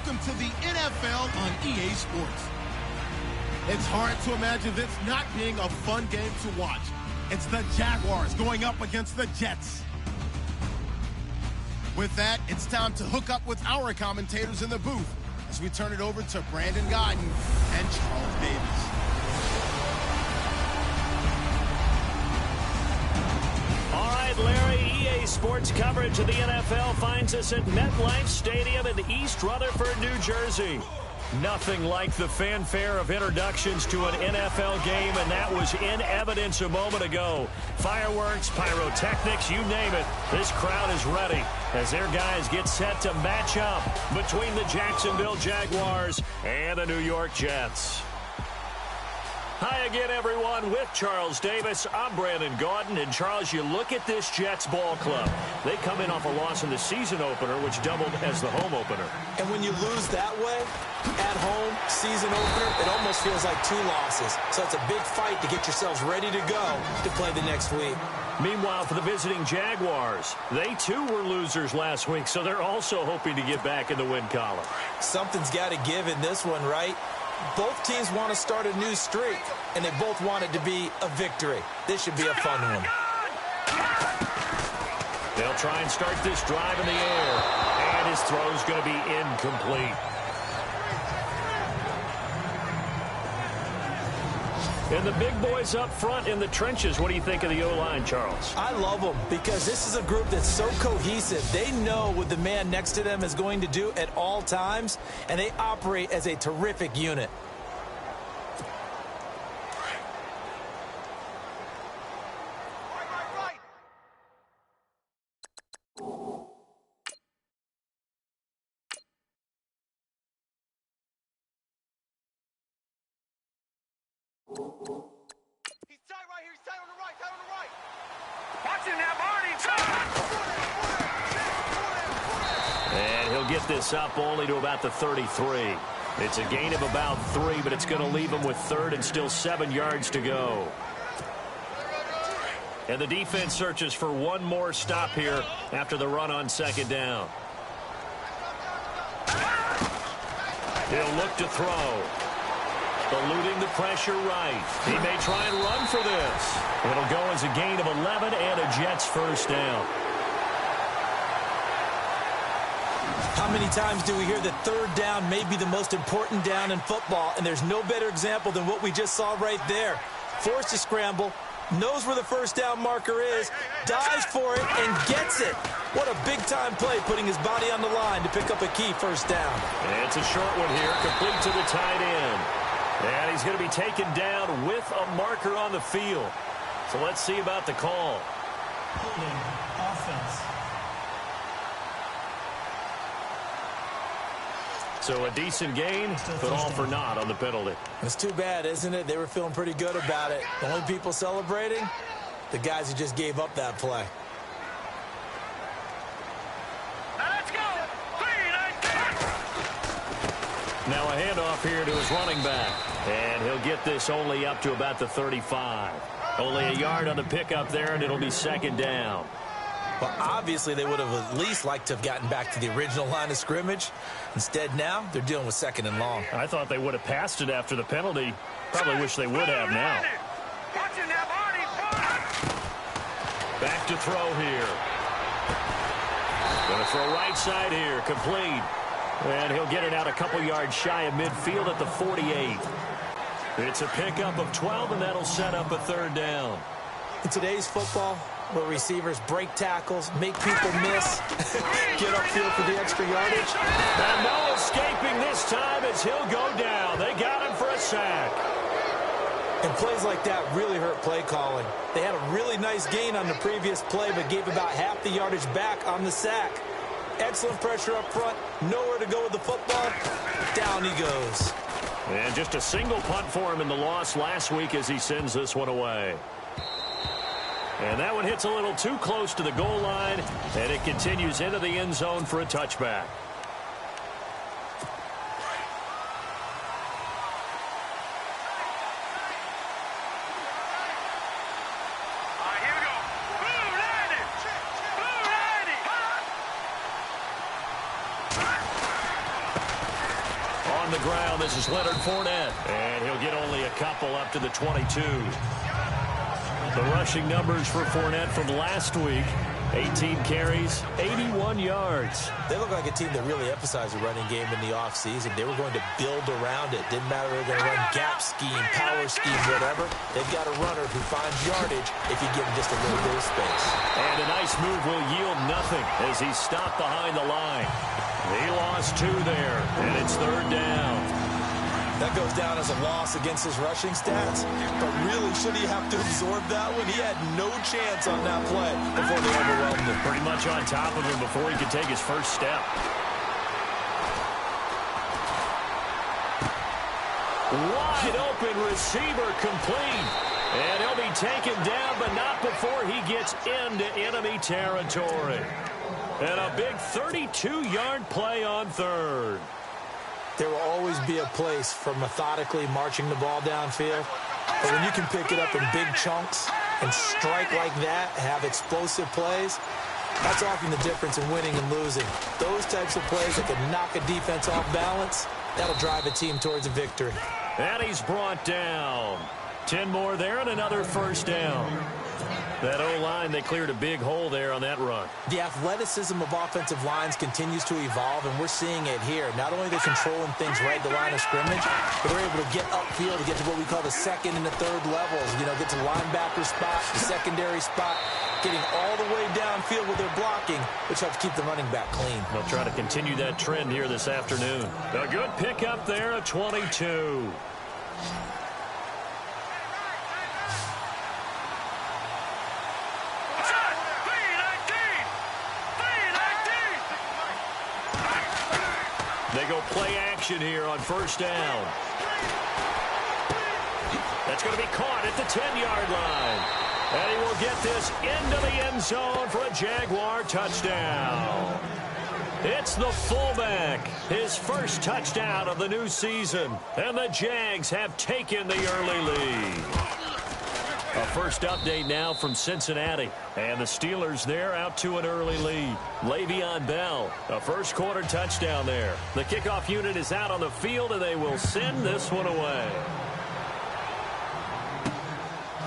welcome to the NFL on EA Sports. It's hard to imagine this not being a fun game to watch. It's the Jaguars going up against the Jets. With that, it's time to hook up with our commentators in the booth as we turn it over to Brandon Godden and Charles Davis. All right, Larry, EA Sports coverage of the NFL finds us at MetLife Stadium in East Rutherford, New Jersey. Nothing like the fanfare of introductions to an NFL game, and that was in evidence a moment ago. Fireworks, pyrotechnics, you name it. This crowd is ready as their guys get set to match up between the Jacksonville Jaguars and the New York Jets. Hi again, everyone. With Charles Davis, I'm Brandon Gaudin. And, Charles, you look at this Jets ball club. They come in off a loss in the season opener, which doubled as the home opener. And when you lose that way, at home, season opener, it almost feels like two losses. So it's a big fight to get yourselves ready to go to play the next week. Meanwhile, for the visiting Jaguars, they too were losers last week, so they're also hoping to get back in the win column. Something's got to give in this one, right? Both teams want to start a new streak, and they both want it to be a victory. This should be a fun one. They'll try and start this drive in the air, and his throw's going to be incomplete. And the big boys up front in the trenches. What do you think of the O-line, Charles? I love them because this is a group that's so cohesive. They know what the man next to them is going to do at all times, and they operate as a terrific unit. He's tight right here. He's tight on the right. Tight on the right. Watch him now, Barney. And he'll get this up only to about the 33. It's a gain of about 3, but it's going to leave him with third and still 7 yards to go. And the defense searches for one more stop here after the run on second down. He'll look to throw. Eluding the pressure right. He may try and run for this. It'll go as a gain of 11 and a Jets first down. How many times do we hear that third down may be the most important down in football, and there's no better example than what we just saw right there. Forced to scramble, knows where the first down marker is, dives for it, and gets it. What a big-time play, putting his body on the line to pick up a key first down. And it's a short one here, complete to the tight end. And he's going to be taken down with a marker on the field. So let's see about the call. Holding offense. So a decent gain, but all for naught on the penalty. It's too bad, isn't it? They were feeling pretty good about it. The only people celebrating, the guys who just gave up that play. Now a handoff here to his running back. And he'll get this only up to about the 35. Only a yard on the pickup there, and it'll be second down. Well, obviously they would have at least liked to have gotten back to the original line of scrimmage. Instead now, they're dealing with second and long. I thought they would have passed it after the penalty. Probably wish they would have now. Back to throw here. Going to throw right side here, complete. And he'll get it out a couple yards shy of midfield at the 48. It's a pickup of 12, and that'll set up a third down. In today's football, where receivers break tackles, make people miss, get upfield for the extra yardage. And no escaping this time as he'll go down. They got him for a sack. And plays like that really hurt play calling. They had a really nice gain on the previous play, but gave about half the yardage back on the sack. Excellent pressure up front. Nowhere to go with the football. Down he goes. And just a single punt for him in the loss last week as he sends this one away. And that one hits a little too close to the goal line, and it continues into the end zone for a touchback. on the ground. This is Leonard Fournette. And he'll get only a couple up to the 22. The rushing numbers for Fournette from last week: 18 carries, 81 yards. They look like a team that really emphasized the running game in the offseason. They were going to build around it. Didn't matter if they were going to run gap scheme, power scheme, whatever. They've got a runner who finds yardage if you give him just a little bit of space. And a nice move will yield nothing as he's stopped behind the line. He lost 2 there, and it's 3rd down. That goes down as a loss against his rushing stats. But really, should he have to absorb that one? He had no chance on that play before they overwhelmed him. Pretty much on top of him before he could take his first step. Wide open receiver complete. And he'll be taken down, but not before he gets into enemy territory. And a big 32-yard play on 3rd. There will always be a place for methodically marching the ball downfield. But when you can pick it up in big chunks and strike like that, have explosive plays, that's often the difference in winning and losing. Those types of plays that can knock a defense off balance, that'll drive a team towards a victory. And he's brought down. 10 more there and another first down. That O-line, they cleared a big hole there on that run. The athleticism of offensive lines continues to evolve, and we're seeing it here. Not only are they controlling things right at the line of scrimmage, but they're able to get upfield to get to what we call the 2nd and the 3rd levels. You know, get to linebacker spot, the secondary spot, getting all the way downfield with their blocking, which helps keep the running back clean. They'll try to continue that trend here this afternoon. A good pickup there at 22. They go play action here on first down. That's going to be caught at the 10-yard line. And he will get this into the end zone for a Jaguar touchdown. It's the fullback, his first touchdown of the new season. And the Jags have taken the early lead. A first update now from Cincinnati. And the Steelers there out to an early lead. Le'Veon Bell, a first quarter touchdown there. The kickoff unit is out on the field, and they will send this one away.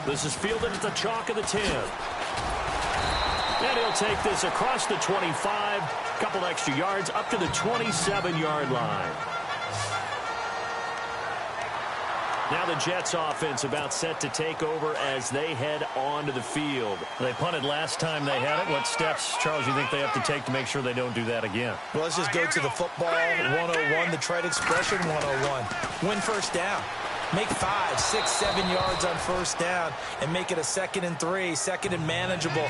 This is fielded at the chalk of the 10. And he'll take this across the 25, couple extra yards up to the 27-yard line. Now the Jets offense about set to take over as they head onto the field. They punted last time they had it. What steps, Charles, you think they have to take to make sure they don't do that again? Well, let's just go to the football 101, the trade expression 101. Win first down. Make 5, 6, 7 yards on first down and make it a 2nd and 3, 2nd and manageable.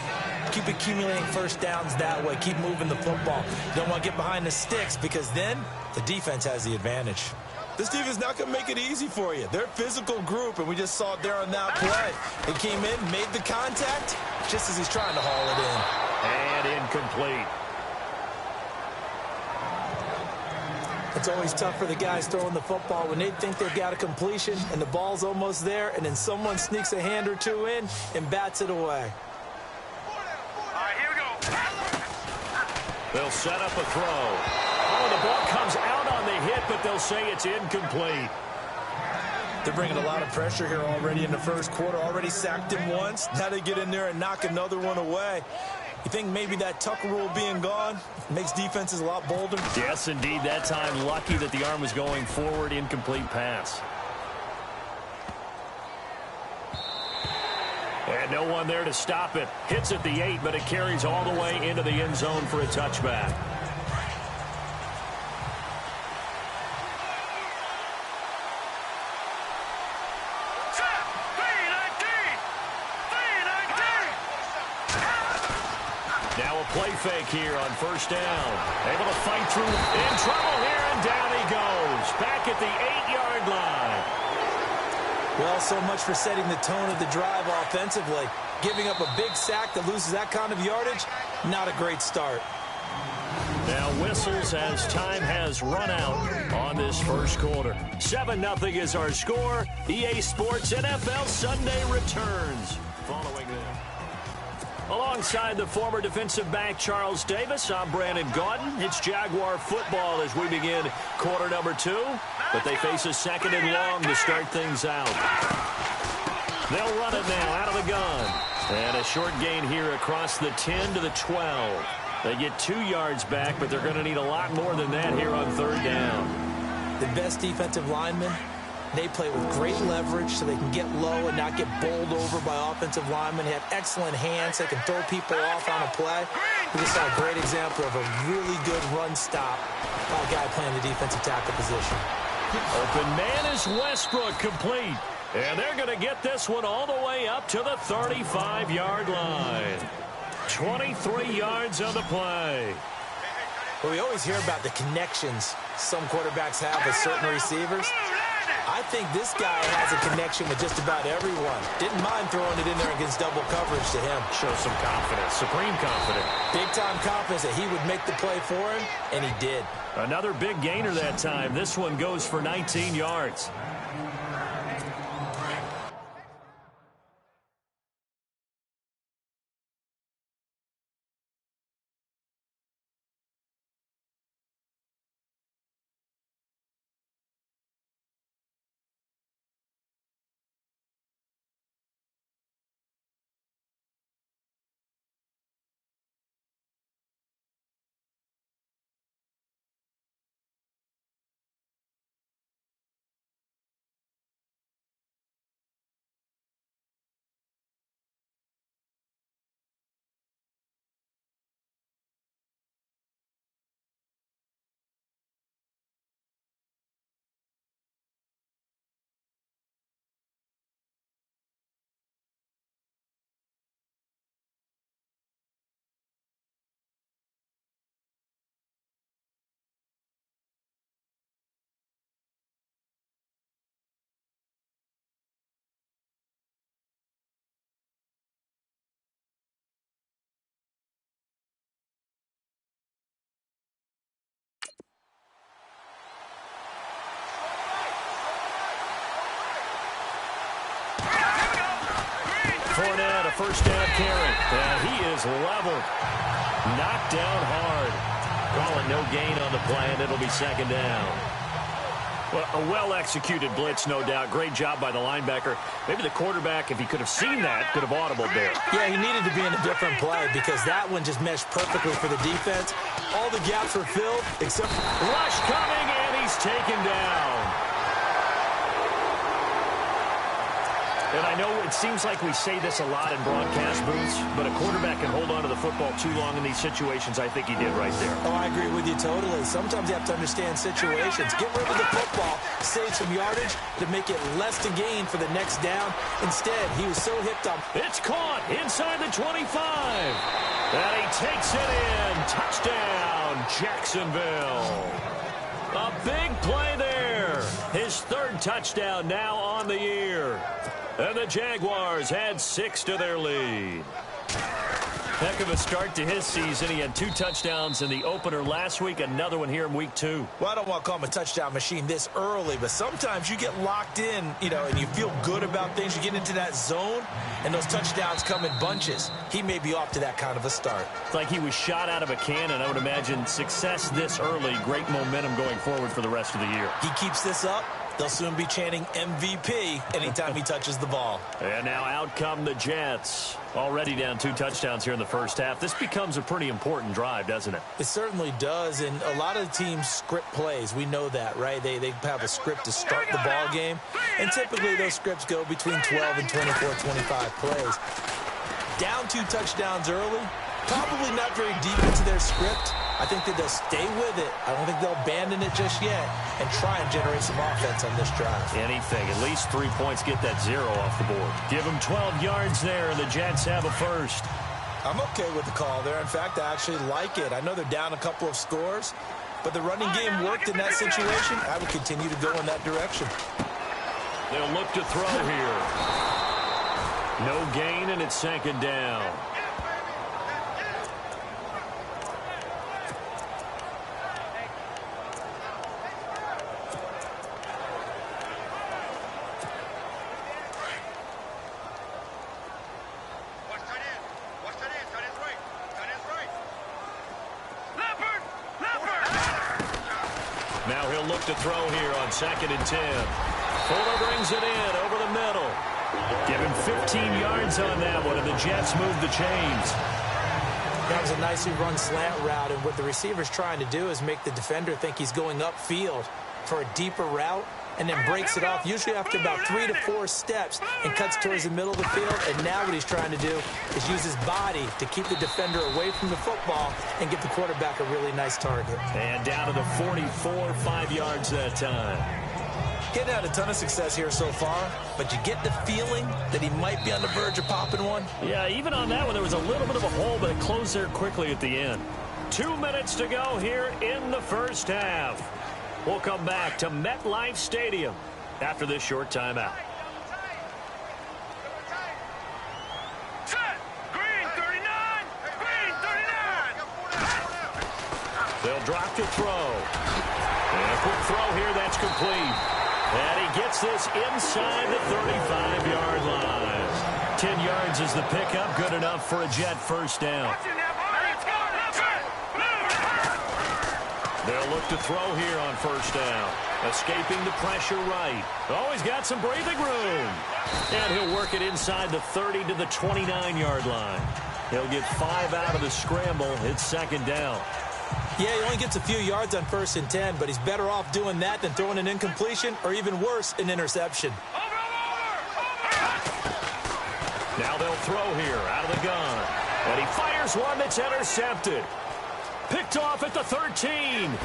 Keep accumulating first downs that way. Keep moving the football. You don't want to get behind the sticks because then the defense has the advantage. This defense is not going to make it easy for you. They're a physical group, and we just saw it there on that play. He came in, made the contact, just as he's trying to haul it in. And incomplete. It's always tough for the guys throwing the football when they think they've got a completion and the ball's almost there, and then someone sneaks a hand or two in and bats it away. All right, here we go. They'll set up a throw. Oh, the ball comes out on the hit, but they'll say it's incomplete. They're bringing a lot of pressure here already in the first quarter. Already sacked him once. Now they get in there and knock another one away. You think maybe that Tucker rule being gone makes defenses a lot bolder? Yes, indeed. That time, lucky that the arm was going forward. Incomplete pass. And no one there to stop it. Hits at the 8, but it carries all the way into the end zone for a touchback. Play fake here on first down. Able to fight through. In trouble here, and down he goes. Back at the 8-yard line. Well, so much for setting the tone of the drive offensively. Giving up a big sack that loses that kind of yardage, not a great start. Now whistles as time has run out on this first quarter. 7-0 is our score. EA Sports NFL Sunday returns following this. Alongside the former defensive back Charles Davis, I'm Brandon Gaudin. It's Jaguar football as we begin quarter number 2. But they face a second and long to start things out. They'll run it now out of the gun. And a short gain here across the 10 to the 12. They get 2 yards back, but they're going to need a lot more than that here on third down. The best defensive linemen, they play with great leverage so they can get low and not get bowled over by offensive linemen. They have excellent hands. They can throw people off on a play. We just saw a great example of a really good run stop by a guy playing the defensive tackle position. Open man is Westbrook, complete. And they're going to get this one all the way up to the 35-yard line. 23 yards on the play. Well, we always hear about the connections some quarterbacks have with certain receivers. I think this guy has a connection with just about everyone. Didn't mind throwing it in there against double coverage to him. Show some confidence, supreme confidence. Big-time confidence that he would make the play for him, and he did. Another big gainer that time. This one goes for 19 yards. Fournette, a first down carry. And he is leveled. Knocked down hard. Calling no gain on the play, and it'll be second down. Well, a well-executed blitz, no doubt. Great job by the linebacker. Maybe the quarterback, if he could have seen that, could have audibled there. Yeah, he needed to be in a different play because that one just meshed perfectly for the defense. All the gaps were filled except rush coming, and he's taken down. And I know it seems like we say this a lot in broadcast booths, but a quarterback can hold on to the football too long in these situations. I think he did right there. Oh, I agree with you totally. Sometimes you have to understand situations. Get rid of the football, save some yardage to make it less to gain for the next down. Instead, he was so hipped on. It's caught inside the 25. And he takes it in. Touchdown, Jacksonville. A big play there. His third touchdown now on the year. And the Jaguars had 6 to their lead. Heck of a start to his season. He had 2 touchdowns in the opener last week, another one here in week 2. Well, I don't want to call him a touchdown machine this early, but sometimes you get locked in, and you feel good about things. You get into that zone, and those touchdowns come in bunches. He may be off to that kind of a start. It's like he was shot out of a cannon. I would imagine success this early, great momentum going forward for the rest of the year. He keeps this up, they'll soon be chanting MVP anytime he touches the ball. And now out come the Jets. Already down 2 touchdowns here in the first half. This becomes a pretty important drive, doesn't it? It certainly does, and a lot of teams script plays. We know that, right? They have a script to start the ball game, and typically those scripts go between 12 and 24, 25 plays. Down 2 touchdowns early, probably not very deep into their script. I think that they'll stay with it. I don't think they'll abandon it just yet and try and generate some offense on this drive. Anything. At least 3 points, get that 0 off the board. Give them 12 yards there, and the Jets have a first. I'm okay with the call there. In fact, I actually like it. I know they're down a couple of scores, but the running game worked in that situation. I would continue to go in that direction. They'll look to throw here. No gain, and it's second down. look to throw here on 2nd and 10. Fuller brings it in over the middle. Give him 15 yards on that one, and the Jets move the chains. That was a nicely run slant route, and what the receiver's trying to do is make the defender think he's going upfield for a deeper route, and then breaks it off, usually after about 3 to 4 steps, and cuts towards the middle of the field. And now what he's trying to do is use his body to keep the defender away from the football and give the quarterback a really nice target. And down to the 44, 5 yards that time. Getting out a ton of success here so far, but you get the feeling that he might be on the verge of popping one. Yeah, even on that one, there was a little bit of a hole, but it closed there quickly at the end. 2 minutes to go here in the first half. We'll come back to MetLife Stadium after this short timeout. They'll drop to throw. And a quick throw here, that's complete. And he gets this inside the 35-yard line. 10 yards is the pickup, good enough for a Jet first down. They'll look to throw here on first down. Escaping the pressure right. Oh, he's got some breathing room. And he'll work it inside the 30 to the 29-yard line. He'll get 5 out of the scramble. It's second down. Yeah, he only gets a few yards on 1st and 10, but he's better off doing that than throwing an incompletion or even worse, an interception. Now they'll throw here out of the gun. And he fires one that's intercepted. Picked off at the 13. And a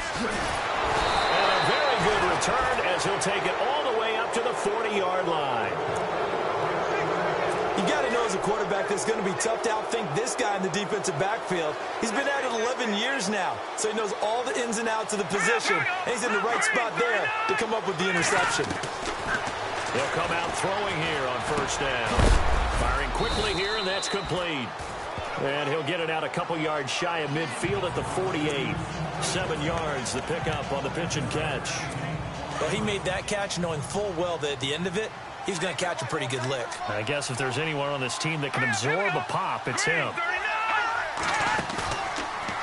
very good return as he'll take it all the way up to the 40-yard line. You got to know as a quarterback that's going to be tough to outthink this guy in the defensive backfield. He's been at it 11 years now, so he knows all the ins and outs of the position, and he's in the right spot there to come up with the interception. They'll come out throwing here on first down. Firing quickly here, and that's complete. And he'll get it out a couple yards shy of midfield at the 48. 7 yards, the pickup on the pitch and catch. Well, he made that catch knowing full well that at the end of it, he's going to catch a pretty good lick. I guess if there's anyone on this team that can absorb a pop, it's him.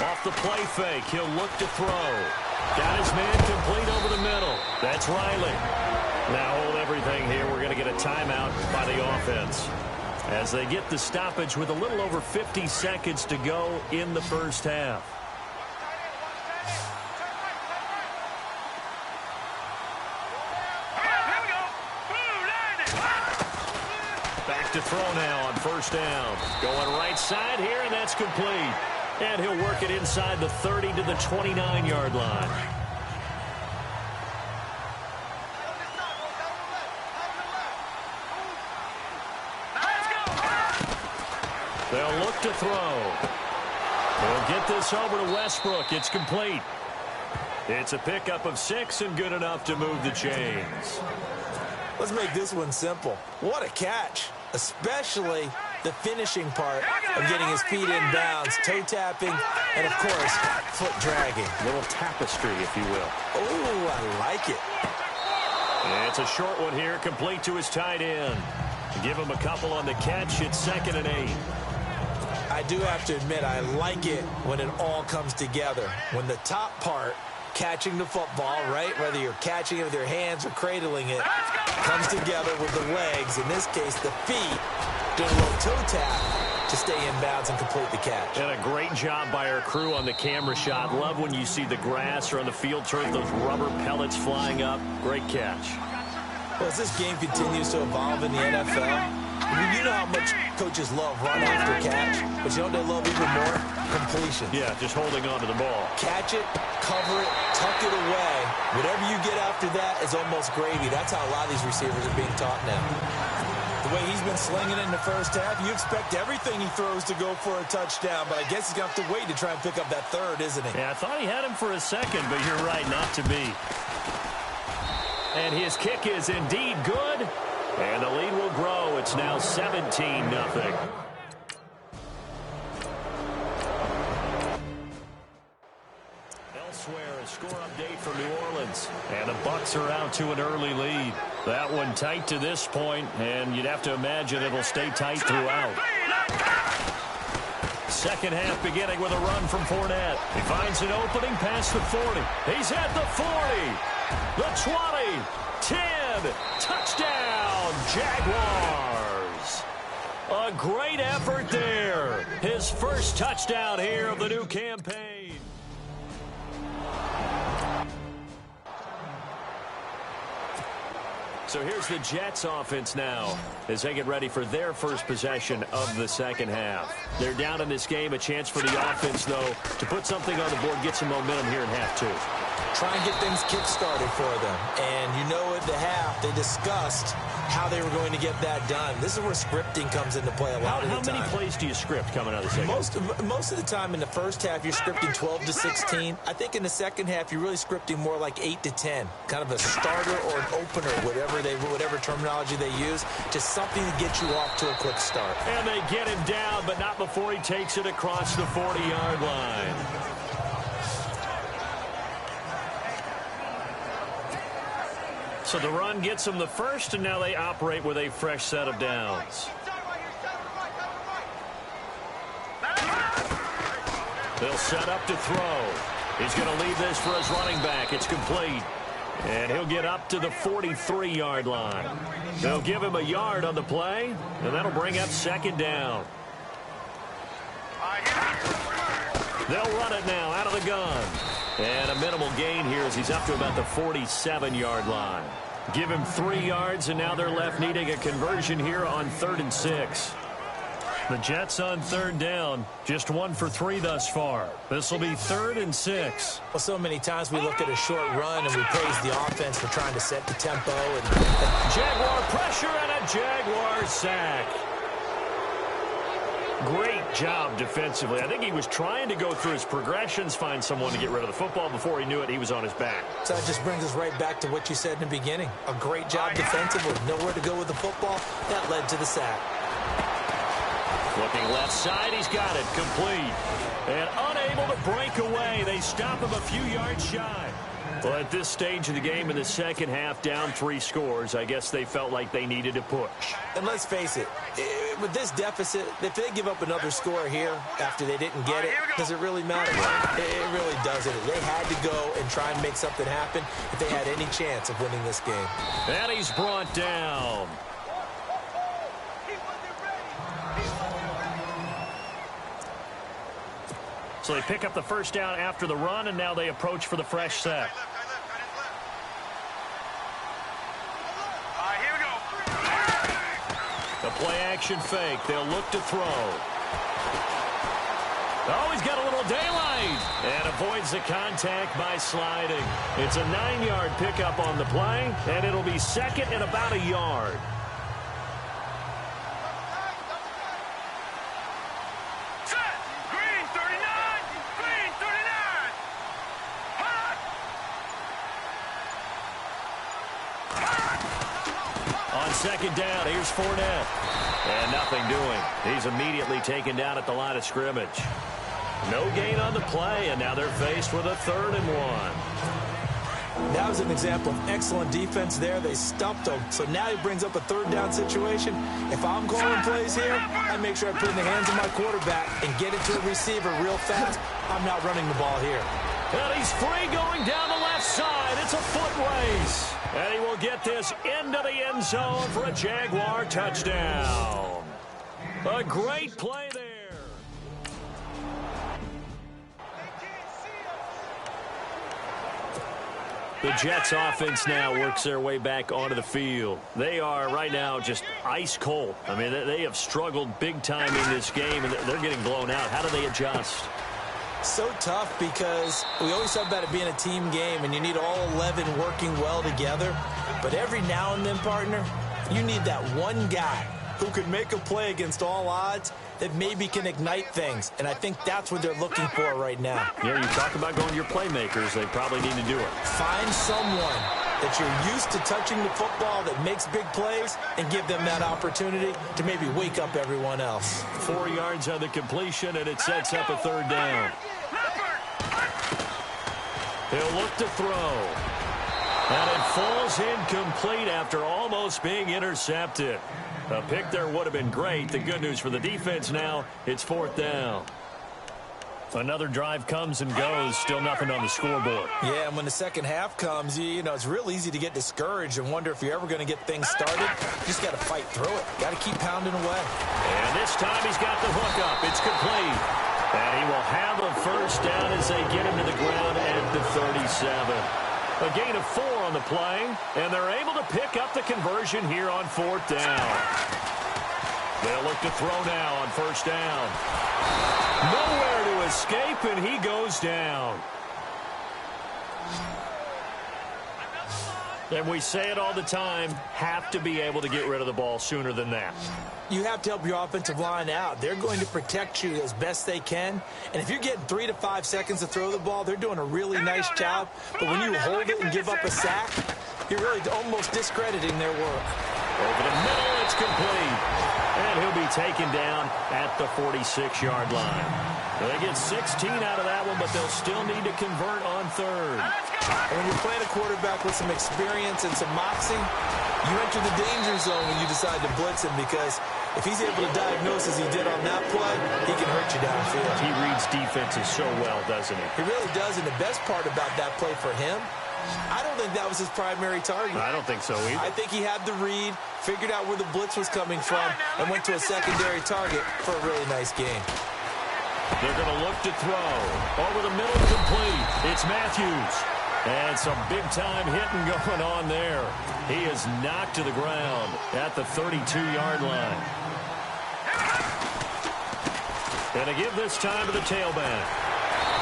Off the play fake, he'll look to throw. Got his man complete over the middle. That's Riley. Now hold everything here. We're going to get a timeout by the offense as they get the stoppage with a little over 50 seconds to go in the first half. Back to throw now on first down. Going right side here, and that's complete. And he'll work it inside the 30 to the 29-yard line. They'll look to throw. They'll get this over to Westbrook. It's complete. It's a pickup of 6 and good enough to move the chains. Let's make this one simple. What a catch, especially the finishing part of getting his feet in bounds, toe tapping, and, of course, foot dragging. A little tapestry, if you will. Oh, I like it. And it's a short one here, complete to his tight end. Give him a couple on the catch. It's 2nd and 8. I do have to admit, I like it when it all comes together. When the top part, catching the football, right, whether you're catching it with your hands or cradling it, comes together with the legs, in this case the feet, doing a little toe tap to stay in bounds and complete the catch. And a great job by our crew on the camera shot. Love when you see the grass or on the field turf, those rubber pellets flying up. Great catch. Well, as this game continues to evolve in the NFL, I mean, you know how much coaches love run after catch, but you know what they love even more? Completion. Yeah, just holding on to the ball. Catch it, cover it, tuck it away. Whatever you get after that is almost gravy. That's how a lot of these receivers are being taught now. The way he's been slinging it in the first half, you expect everything he throws to go for a touchdown, but I guess he's going to have to wait to try and pick up that third, isn't he? Yeah, I thought he had him for a second, but you're right, not to be. And his kick is indeed good. And the lead will grow. It's now 17-0. Elsewhere, a score update from New Orleans. And the Bucs are out to an early lead. That one tight to this point, and you'd have to imagine it'll stay tight throughout. Second half beginning with a run from Fournette. He finds an opening past the 40. He's at the 40. The 20, 10, touchdown, Jaguars. A great effort there. His first touchdown here of the new campaign. So here's the Jets offense now as they get ready for their first possession of the second half. They're down in this game. A chance for the offense, though, to put something on the board, get some momentum here in half two. Try and get things kick-started for them. And you know at the half, they discussed how they were going to get that done. This is where scripting comes into play a lot of the time. How many plays do you script coming out of the second? Most of the time in the first half, you're scripting 12 to 16. I think in the second half, you're really scripting more like 8 to 10. Kind of a starter or an opener, whatever terminology they use. Just something to get you off to a quick start. And they get him down, but not before he takes it across the 40-yard line. So the run gets them the first, and now they operate with a fresh set of downs. They'll set up to throw. He's going to leave this for his running back. It's complete. And he'll get up to the 43-yard line. They'll give him a yard on the play, and that'll bring up second down. They'll run it now out of the gun. And a minimal gain here as he's up to about the 47-yard line. Give him 3 yards, and now they're left needing a conversion here on 3rd and 6. The Jets on 3rd down, just 1 for 3 thus far. This will be 3rd and 6. Well, so many times we look at a short run and we praise the offense for trying to set the tempo. And Jaguar pressure and a Jaguar sack. Great job defensively. I think he was trying to go through his progressions, find someone to get rid of the football. Before he knew it, he was on his back. So that just brings us right back to what you said in the beginning. A great job defensively. Nowhere to go with the football. That led to the sack. Looking left side, he's got it. Complete. And unable to break away. They stop him a few yards shy. Well, at this stage of the game in the second half, down 3 scores, I guess they felt like they needed to push. And let's face it, with this deficit, if they give up another score here after they didn't get it, does it really matter? It really doesn't. They had to go and try and make something happen if they had any chance of winning this game. And he's brought down. So they pick up the first down after the run, and now they approach for the fresh set. The play-action fake. They'll look to throw. Oh, he's got a little daylight. And avoids the contact by sliding. It's a 9-yard pickup on the play, and it'll be second and about a yard. Second down, here's Fournette. And nothing doing. He's immediately taken down at the line of scrimmage. No gain on the play, and now they're faced with a 3rd and 1. That was an example of excellent defense there. They stumped him. So now he brings up a 3rd down situation. If I'm calling plays here, I make sure I put it in the hands of my quarterback and get it to a receiver real fast. I'm not running the ball here. And he's free going down the left side. It's a foot race. And he will get this into the end zone for a Jaguar touchdown. A great play there. The Jets offense now works their way back onto the field. They are right now just ice cold. I mean, they have struggled big time in this game, and they're getting blown out. How do they adjust? So tough because we always talk about it being a team game and you need all 11 working well together. But every now and then, partner, you need that one guy who could make a play against all odds that maybe can ignite things. And I think that's what they're looking for right now. Yeah, you talk about going to your playmakers. They probably need to do it. Find someone that you're used to touching the football that makes big plays and give them that opportunity to maybe wake up everyone else. 4 yards on the completion, and it sets up a 3rd down. He'll look to throw. And it falls incomplete after almost being intercepted. A pick there would have been great. The good news for the defense now, it's 4th down. Another drive comes and goes. Still nothing on the scoreboard. Yeah, and when the second half comes, you know, it's real easy to get discouraged and wonder if you're ever going to get things started. You just got to fight through it. Got to keep pounding away. And this time he's got the hook up. It's complete. And he will have a first down as they get him to the ground at the 37. A gain of 4 on the play, and they're able to pick up the conversion here on 4th down. They'll look to throw now on 1st down. Nowhere to escape, and he goes down. And we say it all the time, have to be able to get rid of the ball sooner than that. You have to help your offensive line out. They're going to protect you as best they can. And if you're getting 3 to 5 seconds to throw the ball, they're doing a really nice job. But when you hold it and give up a sack, you're really almost discrediting their work. Over the middle, it's complete. And he'll be taken down at the 46-yard line. They get 16 out of that one, but they'll still need to convert on 3rd. And when you're playing a quarterback with some experience and some moxie, you enter the danger zone when you decide to blitz him, because if he's able to diagnose as he did on that play, he can hurt you downfield. He reads defenses so well, doesn't he? He really does, and the best part about that play for him, I don't think that was his primary target. I don't think so either. I think he had the read, figured out where the blitz was coming from, and went to a secondary target for a really nice game. They're going to look to throw. Over the middle, complete. It's Matthews. And some big-time hitting going on there. He is knocked to the ground at the 32-yard line. And to give this time to the tailback.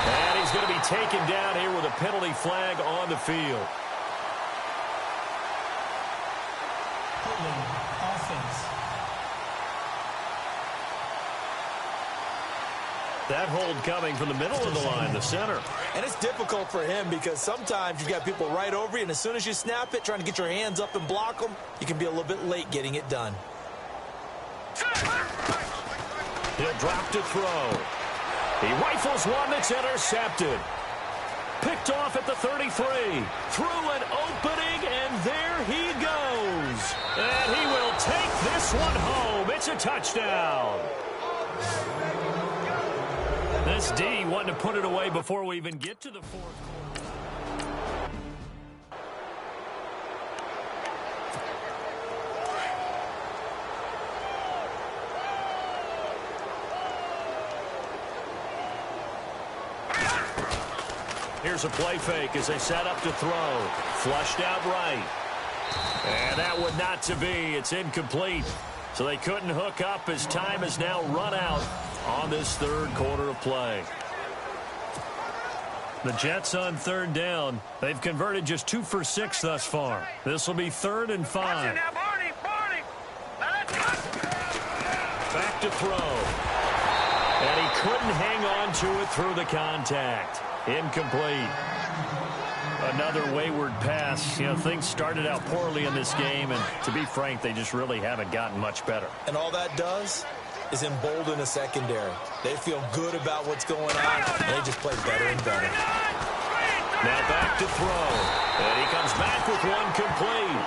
And he's going to be taken down here with a penalty flag on the field. Holding offense. That hold coming from the middle of the line, the center. And it's difficult for him because sometimes you've got people right over you, and as soon as you snap it, trying to get your hands up and block them, you can be a little bit late getting it done. He'll drop to throw. He rifles one that's intercepted. Picked off at the 33. Through an opening, and there he goes. And he will take this one home. It's a touchdown. This D wanting to put it away before we even get to the 4th quarter. Here's a play fake as they set up to throw. Flushed out right. And that would not to be. It's incomplete. So they couldn't hook up as time has now run out on this 3rd quarter of play. The Jets on 3rd down. They've converted just 2 for 6 thus far. This will be 3rd and 5. Back to throw. And he couldn't hang on to it through the contact. Incomplete. Another wayward pass. You know, things started out poorly in this game, and to be frank, they just really haven't gotten much better. And all that does is embolden a secondary. They feel good about what's going on, and they just play better and better. Now back to throw. And he comes back with one complete.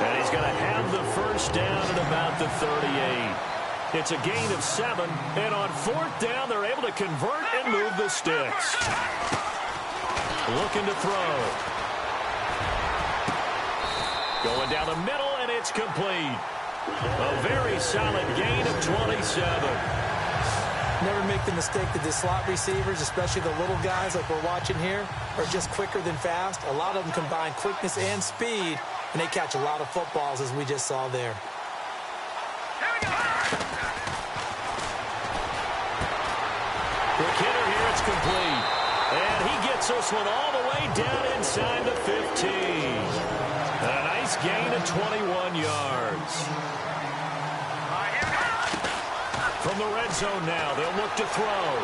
And he's going to have the first down at about the 38. It's a gain of 7. And on 4th down, they're able to convert and move the sticks. Looking to throw. Going down the middle, and it's complete. A very solid gain of 27. Never make the mistake that the slot receivers, especially the little guys like we're watching here, are just quicker than fast. A lot of them combine quickness and speed, and they catch a lot of footballs, as we just saw there. Quick hitter here, it's complete. And he gets this one all the way down inside the 15. A nice gain of 21 yards. From the red zone now, they'll look to throw.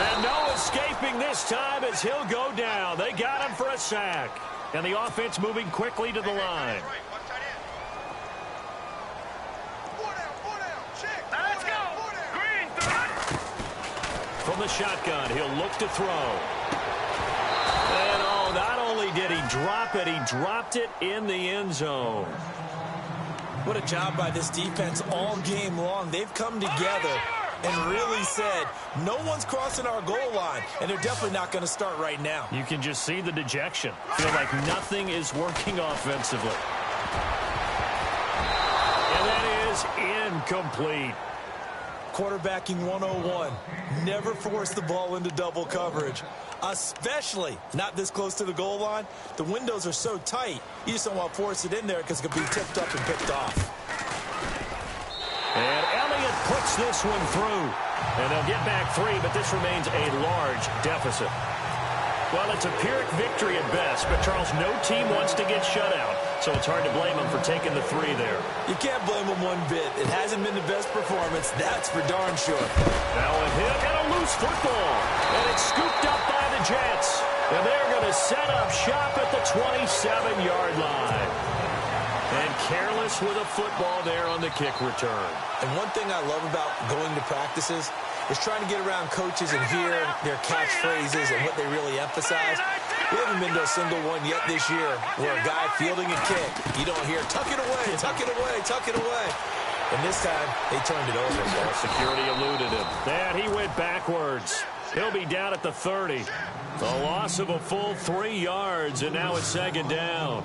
And no escaping this time as he'll go down. They got him for a sack. And the offense moving quickly to the line. From the shotgun, he'll look to throw. And oh, not only did he drop it, he dropped it in the end zone. What a job by this defense all game long. They've come together and really said, no one's crossing our goal line, and they're definitely not going to start right now. You can just see the dejection. Feel like nothing is working offensively. And that is incomplete. Quarterbacking 101. Never force the ball into double coverage, especially not this close to the goal line. The windows are so tight, you just don't want to force it in there because it could be tipped up and picked off. And Elliott puts this one through. And they'll get back 3, but this remains a large deficit. Well, it's a Pyrrhic victory at best, but Charles, no team wants to get shut out, so it's hard to blame them for taking the 3 there. You can't blame them one bit. It hasn't been the best performance, that's for darn sure. Now a hit and a loose football, and it's scooped up by the Jets. And they're going to set up shop at the 27-yard line. And careless with a football there on the kick return. And one thing I love about going to practices is trying to get around coaches and hear their catchphrases and what they really emphasize. We haven't been to a single one yet this year where a guy fielding a kick, you don't hear, tuck it away, tuck it away, tuck it away. And this time, they turned it over. Ball security eluded him. And he went backwards. He'll be down at the 30. The loss of a full 3 yards, and now it's 2nd down.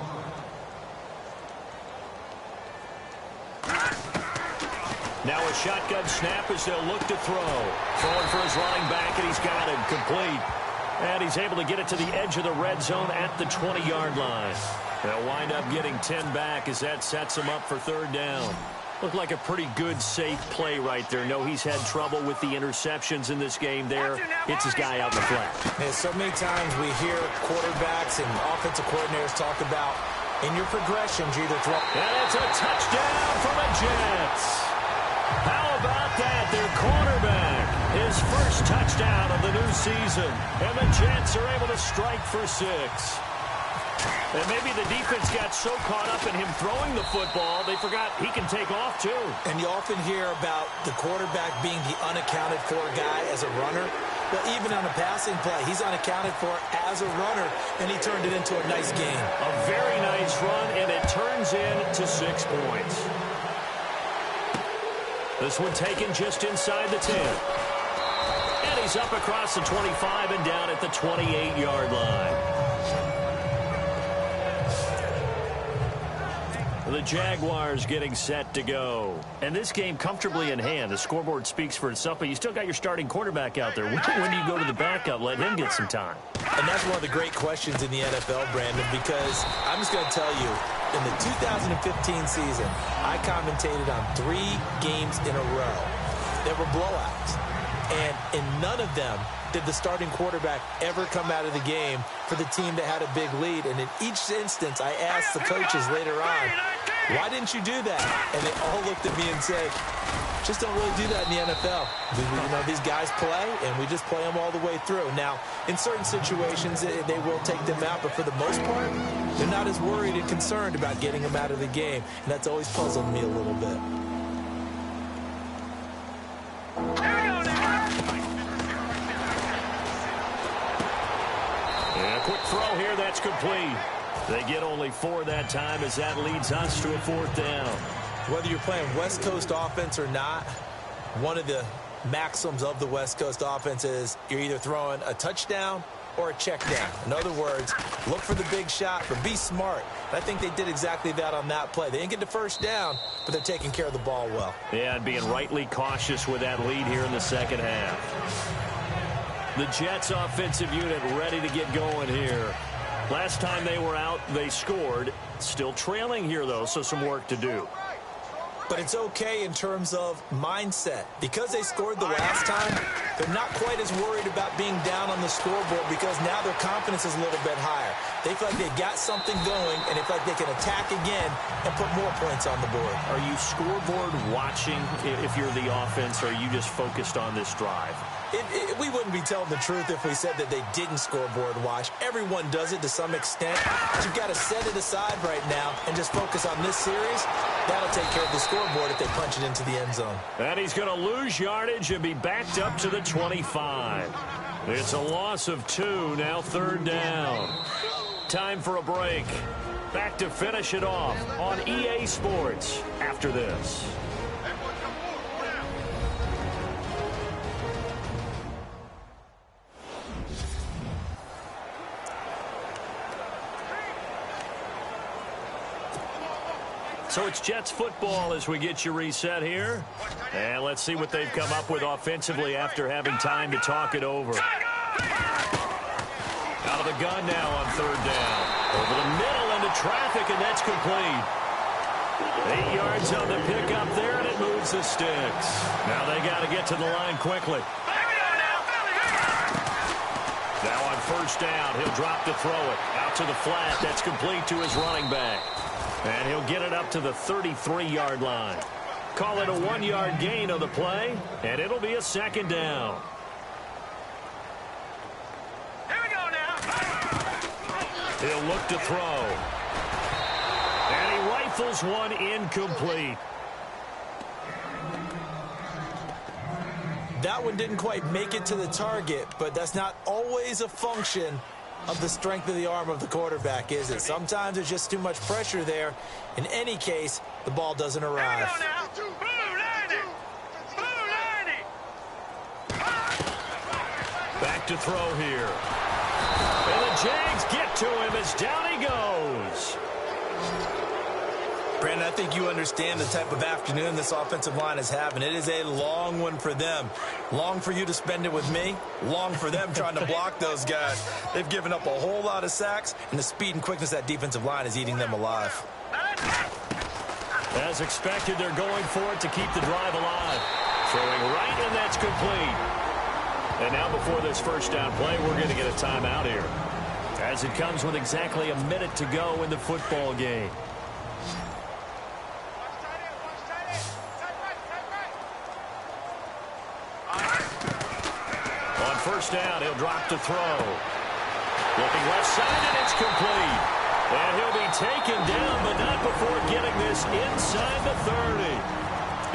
Now a shotgun snap as they'll look to throw. Throwing for his running back, and he's got it complete. And he's able to get it to the edge of the red zone at the 20-yard line. They'll wind up getting 10 back as that sets him up for 3rd down. Looked like a pretty good, safe play right there. No, he's had trouble with the interceptions in this game there. Hits his guy out in the flat. And so many times we hear quarterbacks and offensive coordinators talk about in your progressions, you either throw. And it's a touchdown for the Jets. How about that? Their quarterback, his first touchdown of the new season. And the Jets are able to strike for 6. And maybe the defense got so caught up in him throwing the football, they forgot he can take off too. And you often hear about the quarterback being the unaccounted for guy as a runner. Well, even on a passing play, he's unaccounted for as a runner, and he turned it into a nice game. A very nice run, and it turns into 6 points. This one taken just inside the 10. And he's up across the 25 and down at the 28-yard line. The Jaguars getting set to go. And this game comfortably in hand. The scoreboard speaks for itself, but you still got your starting quarterback out there. When do you go to the backup, let him get some time? And that's one of the great questions in the NFL, Brandon, because I'm just going to tell you, in the 2015 season, I commentated on 3 games in a row that were blowouts. And in none of them did the starting quarterback ever come out of the game for the team that had a big lead. And in each instance, I asked the coaches later on, why didn't you do that? And they all looked at me and said, just don't really do that in the NFL. You know, these guys play, and we just play them all the way through. Now, in certain situations, they will take them out, but for the most part, they're not as worried and concerned about getting them out of the game. And that's always puzzled me a little bit. And a quick throw here, that's complete. They get only 4 that time as that leads us to a 4th down. Whether you're playing West Coast offense or not, one of the maxims of the West Coast offense is you're either throwing a touchdown or a check down. In other words, look for the big shot, but be smart. And I think they did exactly that on that play. They didn't get the first down, but they're taking care of the ball well. Yeah, and being rightly cautious with that lead here in the second half. The Jets offensive unit ready to get going here. Last time they were out, they scored. Still trailing here, though, so some work to do. But it's okay in terms of mindset. Because they scored the last time, they're not quite as worried about being down on the scoreboard because now their confidence is a little bit higher. They feel like they've got something going, and they feel like they can attack again and put more points on the board. Are you scoreboard watching if you're the offense, or are you just focused on this drive? We wouldn't be telling the truth if we said that they didn't scoreboard watch. Everyone does it to some extent. But you've got to set it aside right now and just focus on this series. That'll take care of the scoreboard if they punch it into the end zone. And he's going to lose yardage and be backed up to the 25. It's a loss of 2, now 3rd down. Time for a break. Back to finish it off on EA Sports after this. So it's Jets football as we get you reset here. And let's see what they've come up with offensively after having time to talk it over. Out of the gun now on third down. Over the middle into traffic, and that's complete. 8 yards on the pickup there, and it moves the sticks. Now they got to get to the line quickly. Now on first down, he'll drop to throw it. Out to the flat, that's complete to his running back. And he'll get it up to the 33-yard line. Call it a 1-yard gain on the play, and it'll be a second down. Here we go now. He'll look to throw. And he rifles one incomplete. That one didn't quite make it to the target, but that's not always a function of the strength of the arm of the quarterback, is it? Sometimes there's just too much pressure there. In any case, the ball doesn't arrive. Back to throw here. And the Jags get to him as down he goes. Brandon, I think you understand the type of afternoon this offensive line is having. It is a long one for them. Long for you to spend it with me. Long for them trying to block those guys. They've given up a whole lot of sacks, and the speed and quickness of that defensive line is eating them alive. As expected, they're going for it to keep the drive alive. Throwing right, and that's complete. And now before this first down play, we're going to get a timeout here, as it comes with exactly a minute to go in the football game. On first down, he'll drop to throw. Looking left side, and it's complete. And he'll be taken down, but not before getting this inside the 30.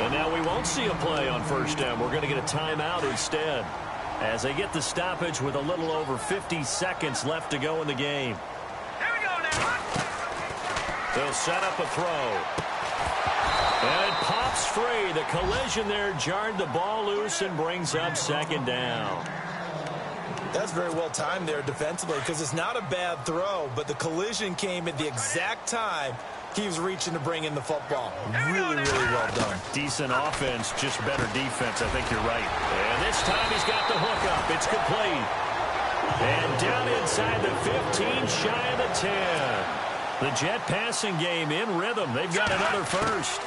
And now we won't see a play on first down. We're going to get a timeout instead, as they get the stoppage with a little over 50 seconds left to go in the game. Here we go now. They'll set up a throw. And it pops free. The collision there jarred the ball loose and brings up second down. That's very well timed there defensively, because it's not a bad throw, but the collision came at the exact time he was reaching to bring in the football. Really, really well done. Decent offense, just better defense. I think you're right. And this time he's got the hook up. It's complete. And down inside the 15, shy of the 10. The Jet passing game in rhythm. They've got another first.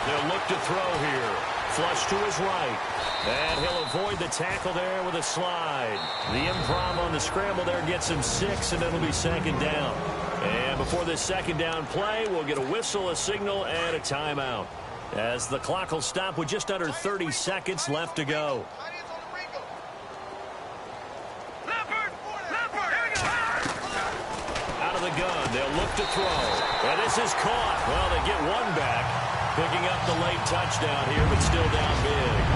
They'll look to throw here. Flush to his right. And he'll avoid the tackle there with a slide. The improv on the scramble there gets him 6, and it'll be second down. And before this second down play, we'll get a whistle, a signal, and a timeout, as the clock will stop with just under 30 seconds left to go. Out of the gun, they'll look to throw. And this is caught. Well, they get one back, picking up the late touchdown here, but still down big.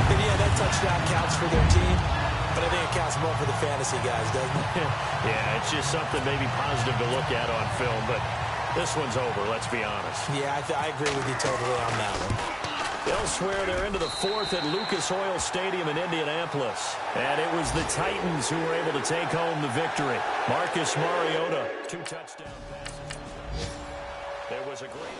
And yeah, that touchdown counts for their team, but I think it counts more for the fantasy guys, doesn't it? Yeah, it's just something maybe positive to look at on film, but this one's over, let's be honest. Yeah, I agree with you totally on that one. Elsewhere, they're into the fourth at Lucas Oil Stadium in Indianapolis. And it was the Titans who were able to take home the victory. Marcus Mariota, 2 touchdown passes. There was a great...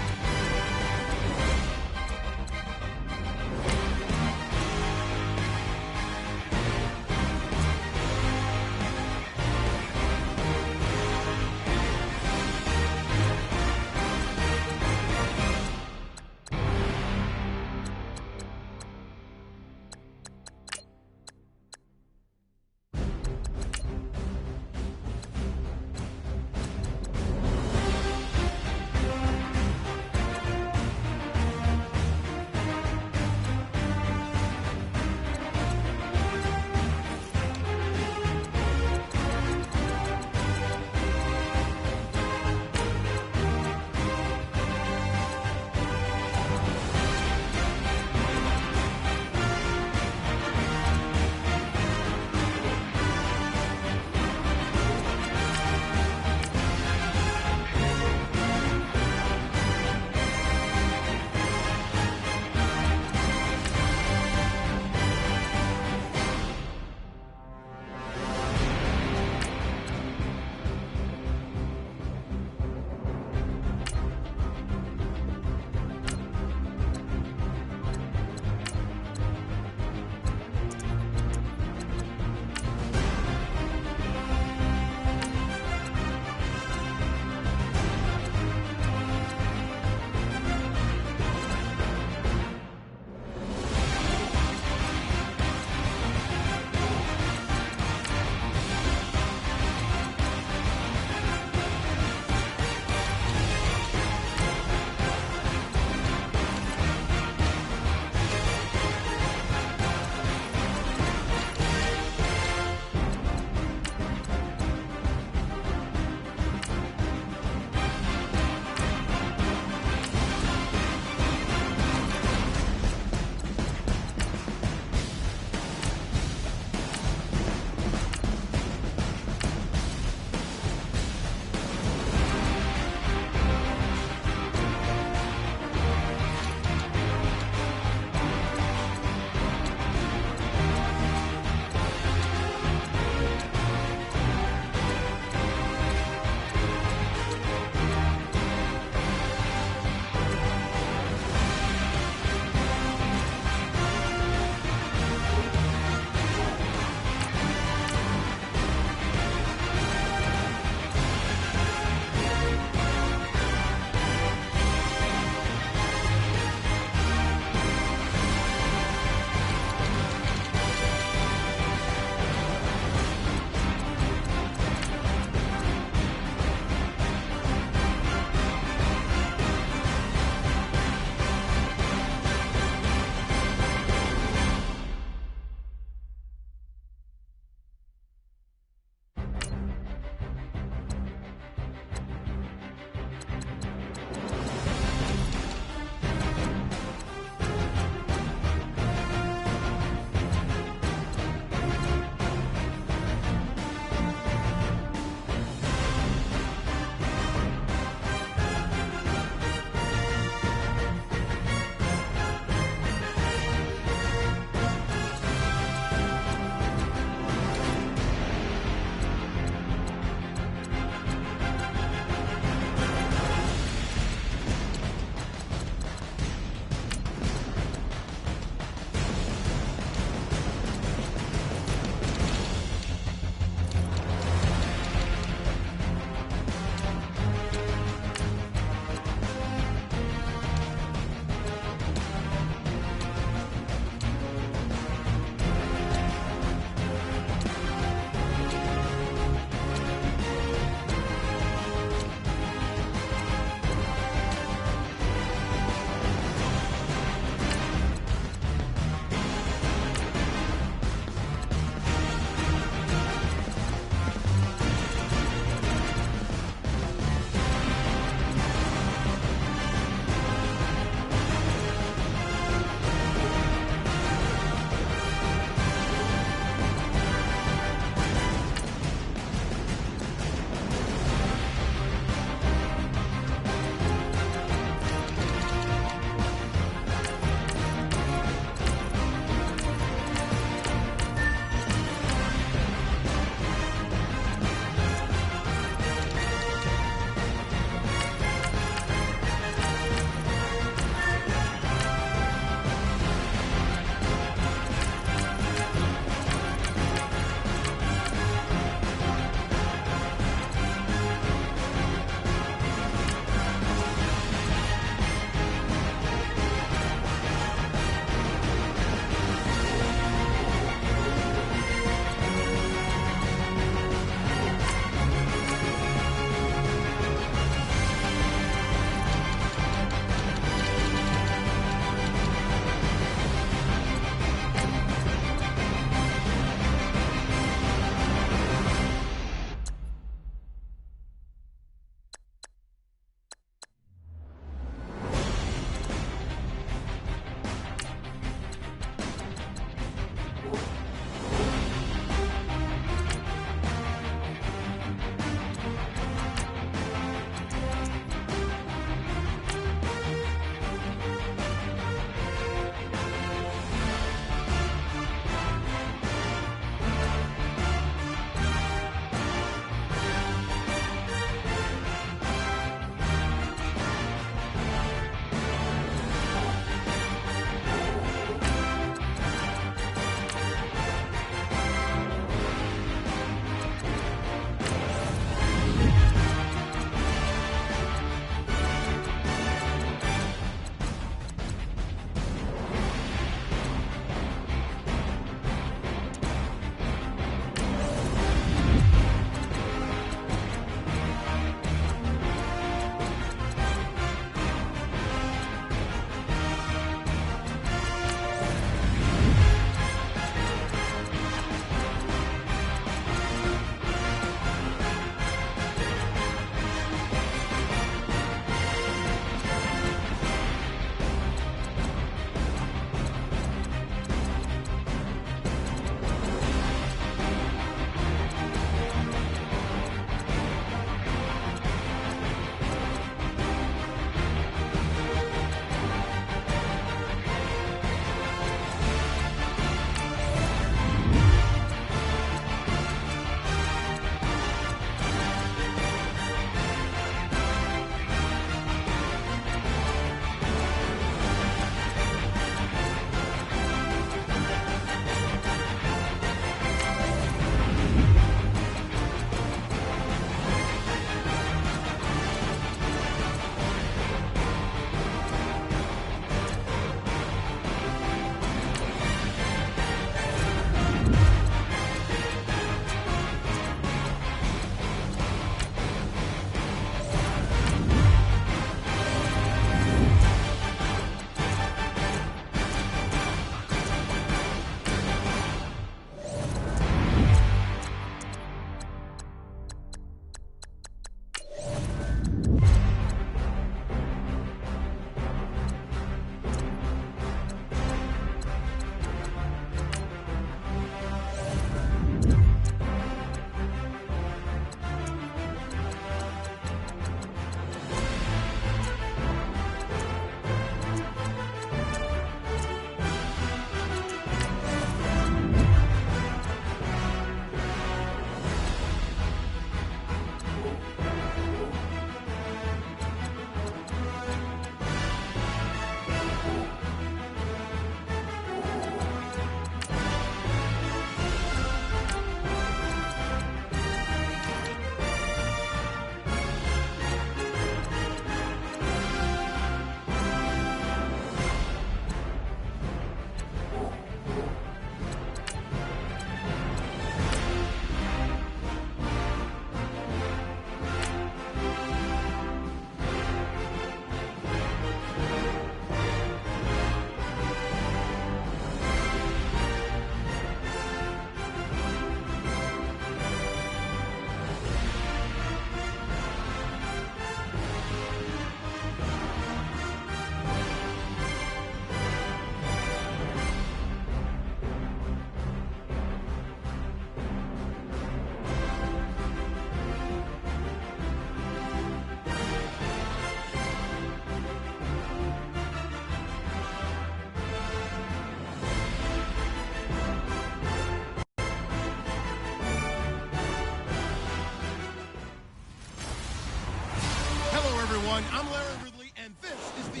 everyone. I'm Larry Ridley, and this is the...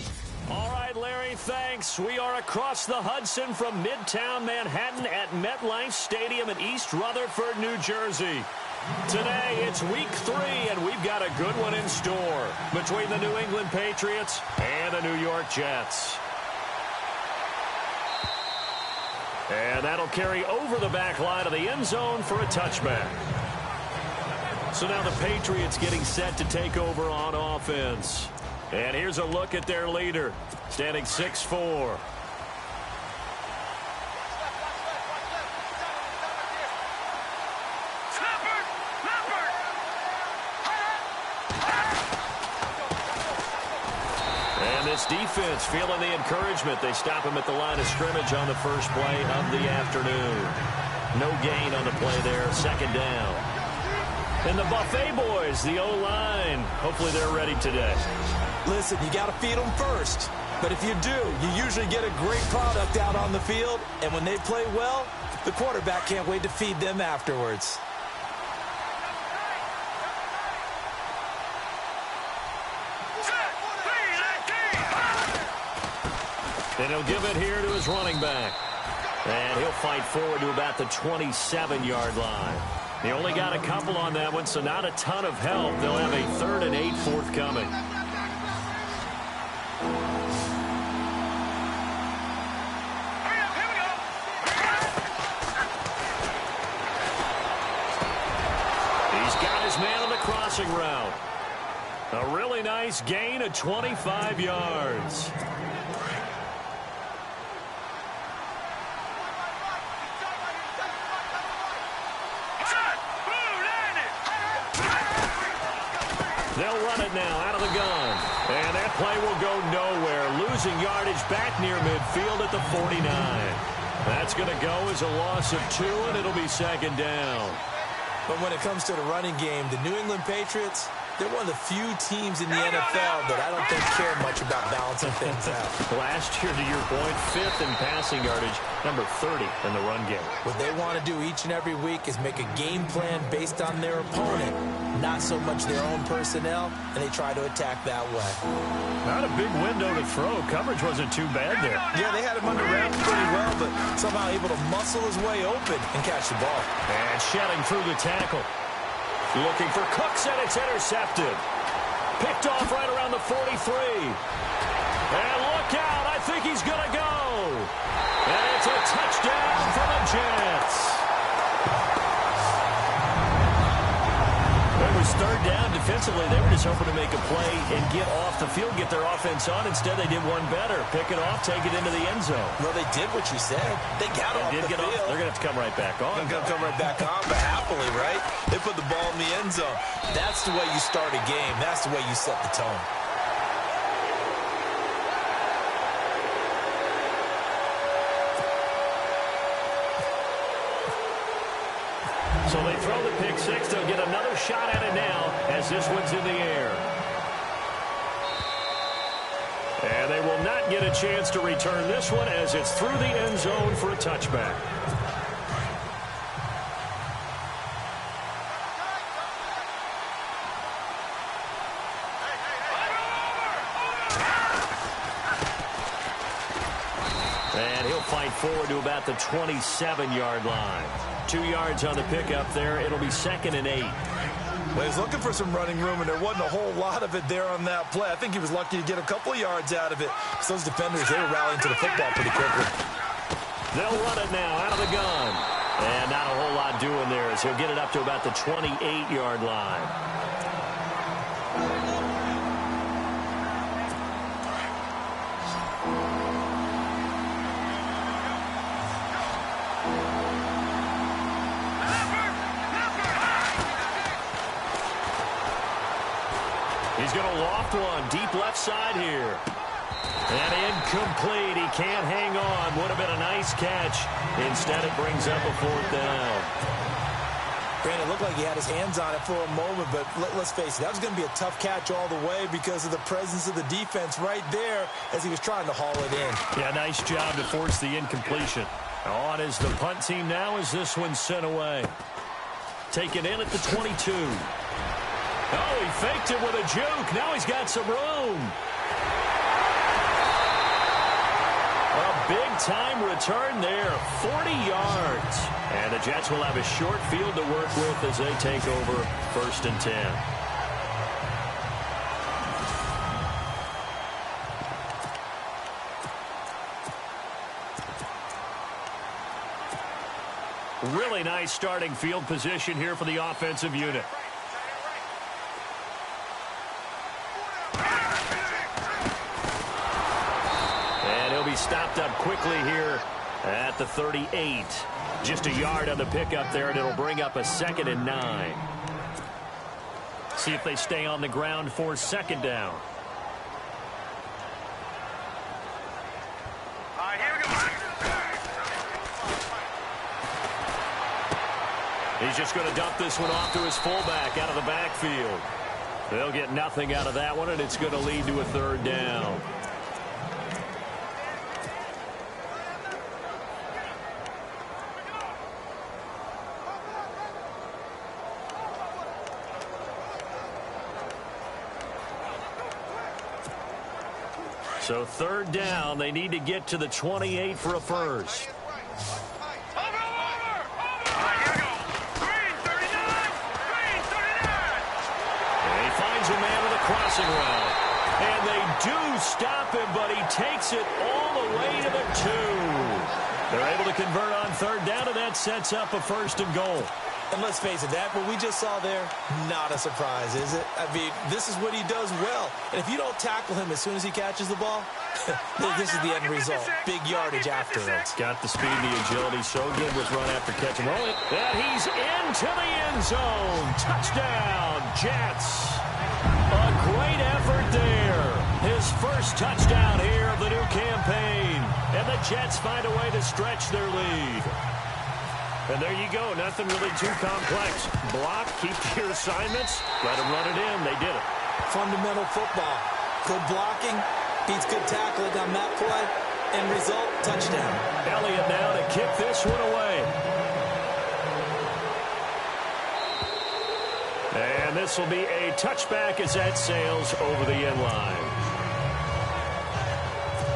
All right, Larry, thanks. We are across the Hudson from Midtown Manhattan at MetLife Stadium in East Rutherford, New Jersey. Today, it's week 3, and we've got a good one in store between the New England Patriots and the New York Jets. And that'll carry over the back line of the end zone for a touchback. So now the Patriots getting set to take over on offense. And here's a look at their leader, standing 6'4". And this defense feeling the encouragement. They stop him at the line of scrimmage on the first play of the afternoon. No gain on the play there, second down. And the Buffet boys, the O-line, hopefully they're ready today. Listen, you got to feed them first. But if you do, you usually get a great product out on the field. And when they play well, the quarterback can't wait to feed them afterwards. And he'll give it here to his running back. And he'll fight forward to about the 27-yard line. They only got a couple on that one, so not a ton of help. They'll have a 3rd and 8 forthcoming. He's got his man on the crossing route. A really nice gain of 25 yards. They'll run it now out of the gun. And that play will go nowhere. Losing yardage back near midfield at the 49. That's going to go as a loss of 2, and it'll be second down. But when it comes to the running game, the New England Patriots, they're one of the few teams in the NFL that I don't think care much about balancing things out. Last year, to your point, 5th in passing yardage, number 30 in the run game. What they want to do each and every week is make a game plan based on their opponent, not so much their own personnel, and they try to attack that way. Not a big window to throw. Coverage wasn't too bad there. Yeah, they had him under wraps pretty well, but somehow able to muscle his way open and catch the ball. And shedding through the tackle. Looking for Cooks, and it's intercepted. Picked off right around the 43. And look out, I think he's going to go. And it's a touchdown for the Jets. It was 3rd down. Defensively, they were just hoping to make a play and get off the field, get their offense on. Instead, they did one better. Pick it off, take it into the end zone. Well, they did what you said. They got off the field. They're going to have to come right back on. They're going to come right back on, but happily, right? They put the ball in the end zone. That's the way you start a game. That's the way you set the tone. So they throw the pick 6. They'll get another shot at it now as this one's in the air. And they will not get a chance to return this one as it's through the end zone for a touchback. And he'll fight forward to about the 27-yard line. 2 yards on the pickup there. It'll be 2nd and 8. Well, he's looking for some running room, and there wasn't a whole lot of it there on that play. I think he was lucky to get a couple of yards out of it. So those defenders, they were rallying to the football pretty quickly. They'll run it now out of the gun. And not a whole lot doing there as he'll get it up to about the 28-yard line. He's going to loft one deep left side here. And incomplete. He can't hang on. Would have been a nice catch. Instead, it brings up a 4th down. Brandon, it looked like he had his hands on it for a moment, but let's face it, that was going to be a tough catch all the way because of the presence of the defense right there as he was trying to haul it in. Yeah, nice job to force the incompletion. On is the punt team now as this one's sent away. Taken in at the 22. Oh, he faked it with a juke. Now he's got some room. A big-time return there, 40 yards. And the Jets will have a short field to work with as they take over 1st and 10. Really nice starting field position here for the offensive unit. And he'll be stopped up quickly here at the 38. Just a yard on the pickup there, and it'll bring up a 2nd and 9. See if they stay on the ground for 2nd down. He's just going to dump this one off to his fullback out of the backfield. They'll get nothing out of that one, and it's going to lead to a 3rd down. So 3rd down, they need to get to the 28 for a first. Crossing route. And they do stop him, but he takes it all the way to the 2. They're able to convert on 3rd down, and that sets up a 1st and goal. And let's face it, that what we just saw there, not a surprise, is it? I mean, this is what he does well. And if you don't tackle him as soon as he catches the ball, this is the end result. Big yardage afterwards. Got the speed, the agility. So good was run after catch and roll it. And he's into the end zone. Touchdown, Jets. A great effort there. His first touchdown here of the new campaign. And the Jets find a way to stretch their lead. And there you go. Nothing really too complex. Block, keep to your assignments, let them run it in. They did it. Fundamental football. Good blocking, beats good tackling on that play. End result, touchdown. Elliott now to kick this one away. And this will be a touchback as that sails over the end line.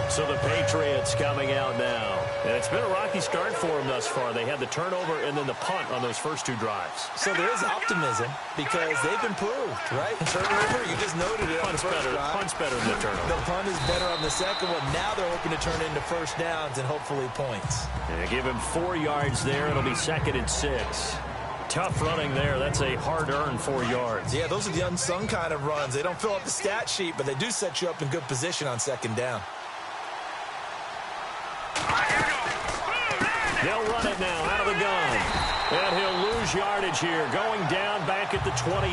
So the Patriots coming out now. And it's been a rocky start for them thus far. They had the turnover and then the punt on those first 2 drives. So there is optimism because they've improved, right? Turnover, you just noted it on the first drive. Punt's better than the turnover. The punt is better on the second one. Now they're hoping to turn into 1st downs and hopefully points. And they give him 4 yards there. It'll be 2nd and 6. Tough running there. That's a hard-earned 4 yards. Yeah, those are the unsung kind of runs. They don't fill up the stat sheet, but they do set you up in good position on 2nd down. They'll run it now out of the gun. And he'll lose yardage here, going down back at the 28.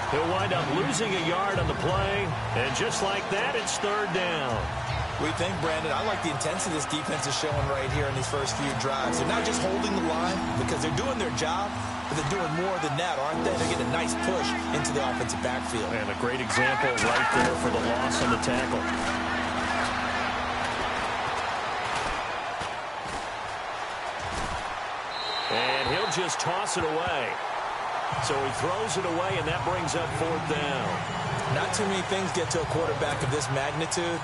He'll wind up losing a yard on the play. And just like that, it's 3rd down. We think, Brandon, I like the intensity this defense is showing right here in these first few drives. They're not just holding the line because they're doing their job, but they're doing more than that, aren't they? They're getting a nice push into the offensive backfield. And a great example right there for the loss on the tackle. And he'll just toss it away. So he throws it away, and that brings up 4th down. Not too many things get to a quarterback of this magnitude,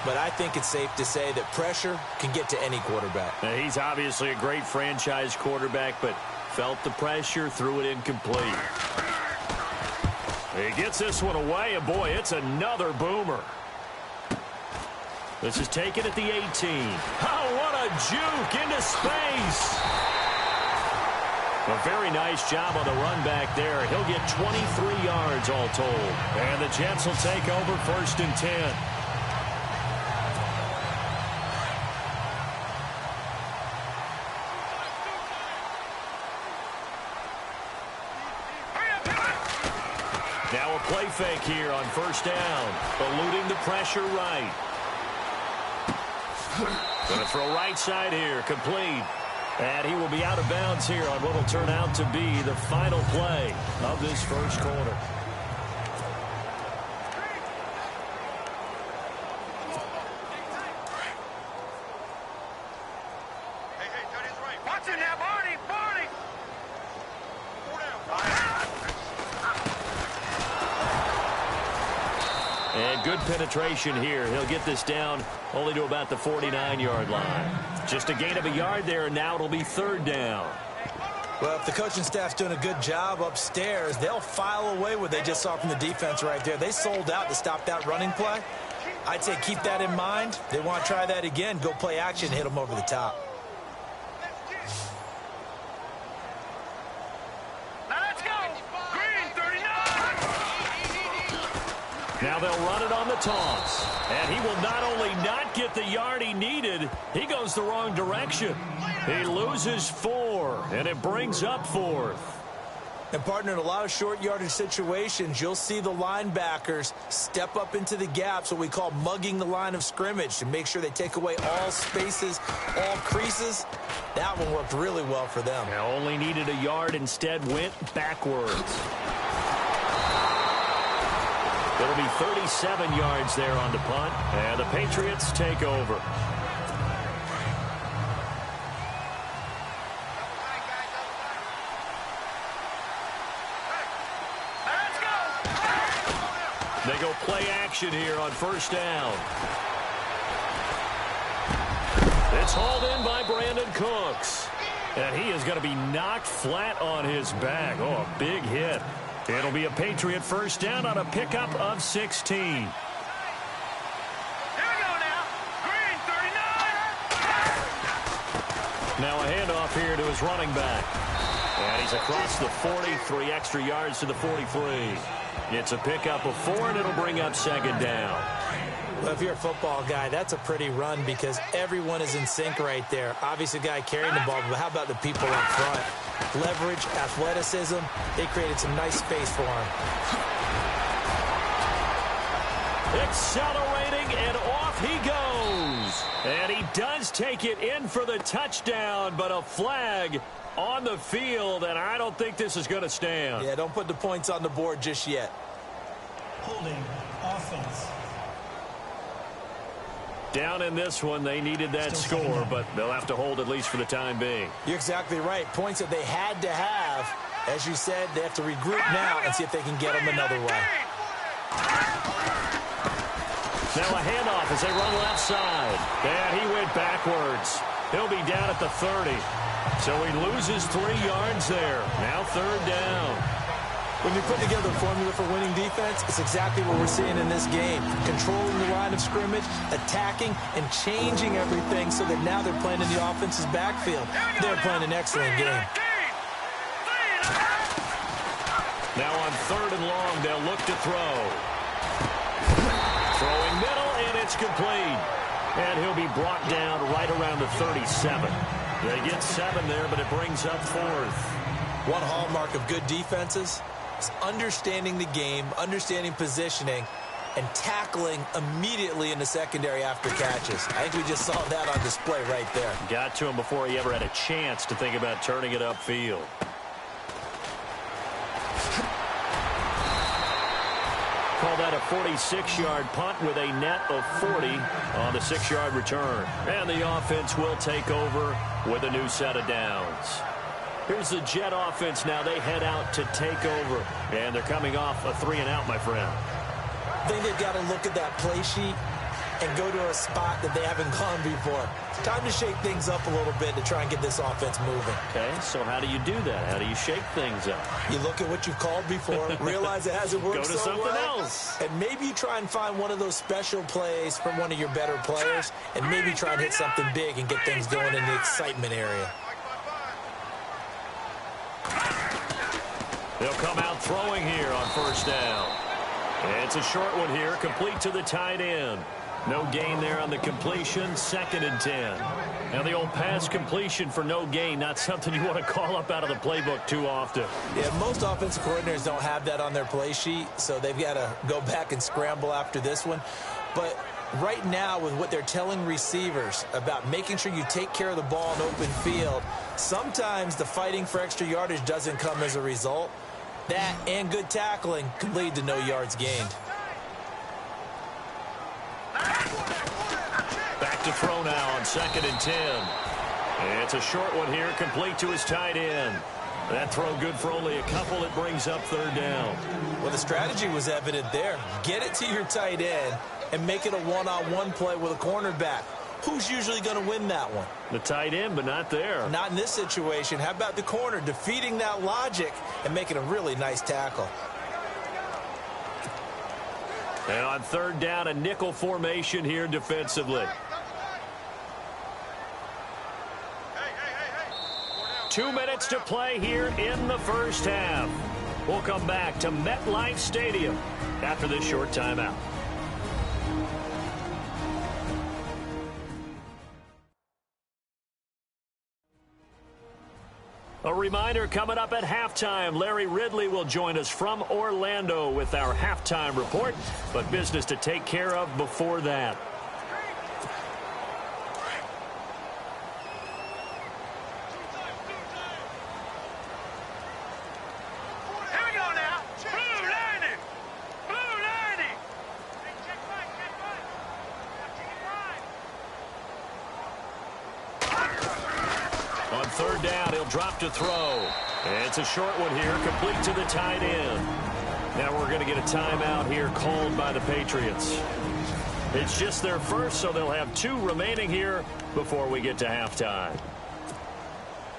but I think it's safe to say that pressure can get to any quarterback. Now, he's obviously a great franchise quarterback, but felt the pressure, threw it incomplete. He gets this one away, and boy, it's another boomer. This is taken at the 18. Oh, what a juke into space. A very nice job on the run back there. He'll get 23 yards all told. And the Jets will take over 1st and 10. Now a play fake here on 1st down. Eluding the pressure right. Going to throw right side here. Complete. And he will be out of bounds here on what will turn out to be the final play of this first quarter. good penetration here. He'll get this down only to about the 49-yard line. Just a gain of a yard there, and now it'll be 3rd down. Well, if the coaching staff's doing a good job upstairs, they'll file away what they just saw from the defense right there. They sold out to stop that running play. I'd say keep that in mind. They want to try that again. Go play action, hit them over the top. Now they'll run it on the toss. And he will not only not get the yard he needed, he goes the wrong direction. He loses 4, and it brings up 4th. And, partner, in a lot of short yardage situations, you'll see the linebackers step up into the gaps, what we call mugging the line of scrimmage, to make sure they take away all spaces, all creases. That one worked really well for them. Now only needed a yard, instead went backwards. It'll be 37 yards there on the punt, and the Patriots take over. They go play action here on 1st down. It's hauled in by Brandon Cooks. And he is going to be knocked flat on his back. Oh, a big hit. It'll be a Patriot 1st down on a pickup of 16. Here we go now. Green, 39. Now a handoff here to his running back. And he's across the 40, 3 extra yards to the 43. It's a pickup of 4, and it'll bring up 2nd down. Well, if you're a football guy, that's a pretty run because everyone is in sync right there. Obviously, the guy carrying the ball, but how about the people up front? Leverage, athleticism, they created some nice space for him. Accelerating, and off he goes. And he does take it in for the touchdown, but a flag on the field, and I don't think this is going to stand. Yeah, don't put the points on the board just yet. Holding offense. Down in this one, they needed that score, but they'll have to hold at least for the time being. You're exactly right. Points that they had to have. As you said, they have to regroup now and see if they can get them another way. Now a handoff as they run left side. And he went backwards. He'll be down at the 30. So he loses 3 yards there. Now 3rd down. When you put together a formula for winning defense, it's exactly what we're seeing in this game. Controlling the line of scrimmage, attacking, and changing everything so that now they're playing in the offense's backfield. They're playing an excellent game. Now on 3rd and long, they'll look to throw. Throwing middle, and it's complete. And he'll be brought down right around the 37. They get 7 there, but it brings up 4th. One hallmark of good defenses is understanding the game, understanding positioning, and tackling immediately in the secondary after catches. I think we just saw that on display right there. Got to him before he ever had a chance to think about turning it upfield. Call that a 46-yard punt with a net of 40 on the 6-yard return. And the offense will take over with a new set of downs. Here's the Jet offense now. They head out to take over. And they're coming off a 3-and-out, my friend. I think they've got to look at that play sheet and go to a spot that they haven't gone before. It's time to shake things up a little bit to try and get this offense moving. Okay, so how do you do that? How do you shake things up? You look at what you've called before, realize it hasn't worked Go to so something well, else. and maybe you try and find one of those special plays from one of your better players, and maybe try and hit something big and get things going in the excitement area. They'll come out throwing here on 1st down. It's a short one here, complete to the tight end. No gain there on the completion, 2nd and 10. Now the old pass completion for no gain, not something you want to call up out of the playbook too often. Yeah, most offensive coordinators don't have that on their play sheet, so they've got to go back and scramble after this one. But right now, with what they're telling receivers about making sure you take care of the ball in open field, sometimes the fighting for extra yardage doesn't come as a result. That and good tackling can lead to no yards gained. Back to throw now on 2nd and 10. It's a short one here, complete to his tight end. That throw good for only a couple. It brings up third down. Well, the strategy was evident there. Get it to your tight end and make it a one-on-one play with a cornerback. Who's usually going to win that one? The tight end, but not there. Not in this situation. How about the corner defeating that logic and making a really nice tackle? And on third down, a nickel formation here defensively. 2 minutes to play here in the first half. We'll come back to MetLife Stadium after this short timeout. A reminder, coming up at halftime, Larry Ridley will join us from Orlando with our halftime report, but business to take care of before that. Third down, he'll drop to throw. It's a short one here, complete to the tight end. Now we're going to get a timeout here called by the Patriots. It's just their first, so they'll have 2 remaining here before we get to halftime.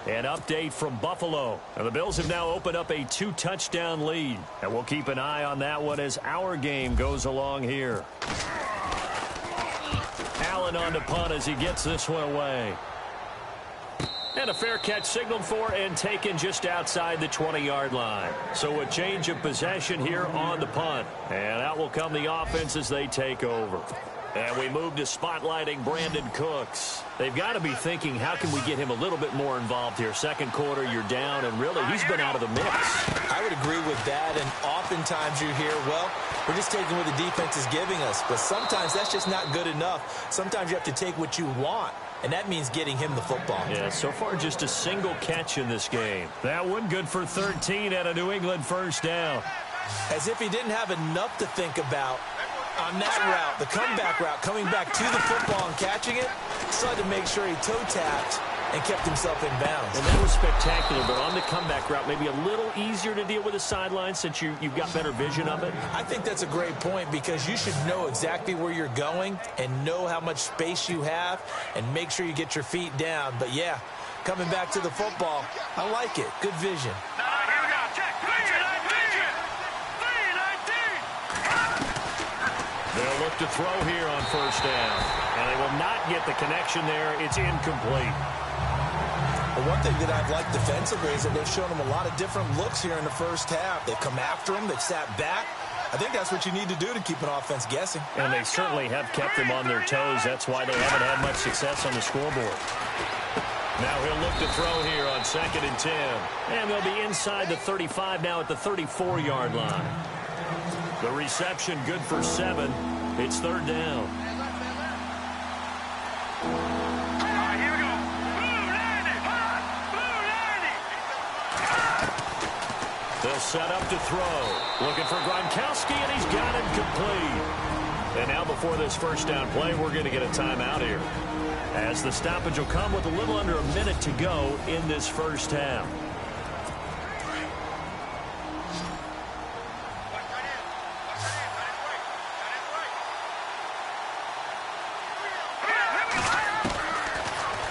An update from Buffalo. And the Bills have now opened up a 2-touchdown lead. And we'll keep an eye on that one as our game goes along here. Allen on to punt as he gets this one away. And a fair catch signaled for and taken just outside the 20-yard line. So a change of possession here on the punt. And out will come the offense as they take over. And we move to spotlighting Brandon Cooks. They've got to be thinking, how can we get him a little bit more involved here? Second quarter, you're down, and really, he's been out of the mix. I would agree with that, and oftentimes you hear, well, we're just taking what the defense is giving us. But sometimes that's just not good enough. Sometimes you have to take what you want. And that means getting him the football. Yeah, so far just a single catch in this game. That one good for 13 at a New England first down. As if he didn't have enough to think about on that route, the comeback route, coming back to the football and catching it, decided to make sure he toe-tapped and kept himself in bounds. And that was spectacular, but on the comeback route, maybe a little easier to deal with the sideline since you've got better vision of it. I think that's a great point because you should know exactly where you're going and know how much space you have and make sure you get your feet down. But, yeah, coming back to the football, I like it. Good vision. They'll look to throw here on first down. And they will not get the connection there. It's incomplete. Well, one thing that I've liked defensively is that they've shown him a lot of different looks here in the first half. They've come after him. They've sat back. I think that's what you need to do to keep an offense guessing. And they certainly have kept them on their toes. That's why they haven't had much success on the scoreboard. Now he'll look to throw here on 2nd and 10. And they'll be inside the 35 now at the 34-yard line. The reception good for 7. It's third down. They'll set up to throw. Looking for Gronkowski, and he's got him complete. And now before this first down play, we're going to get a timeout here, as the stoppage will come with a little under a minute to go in this first half.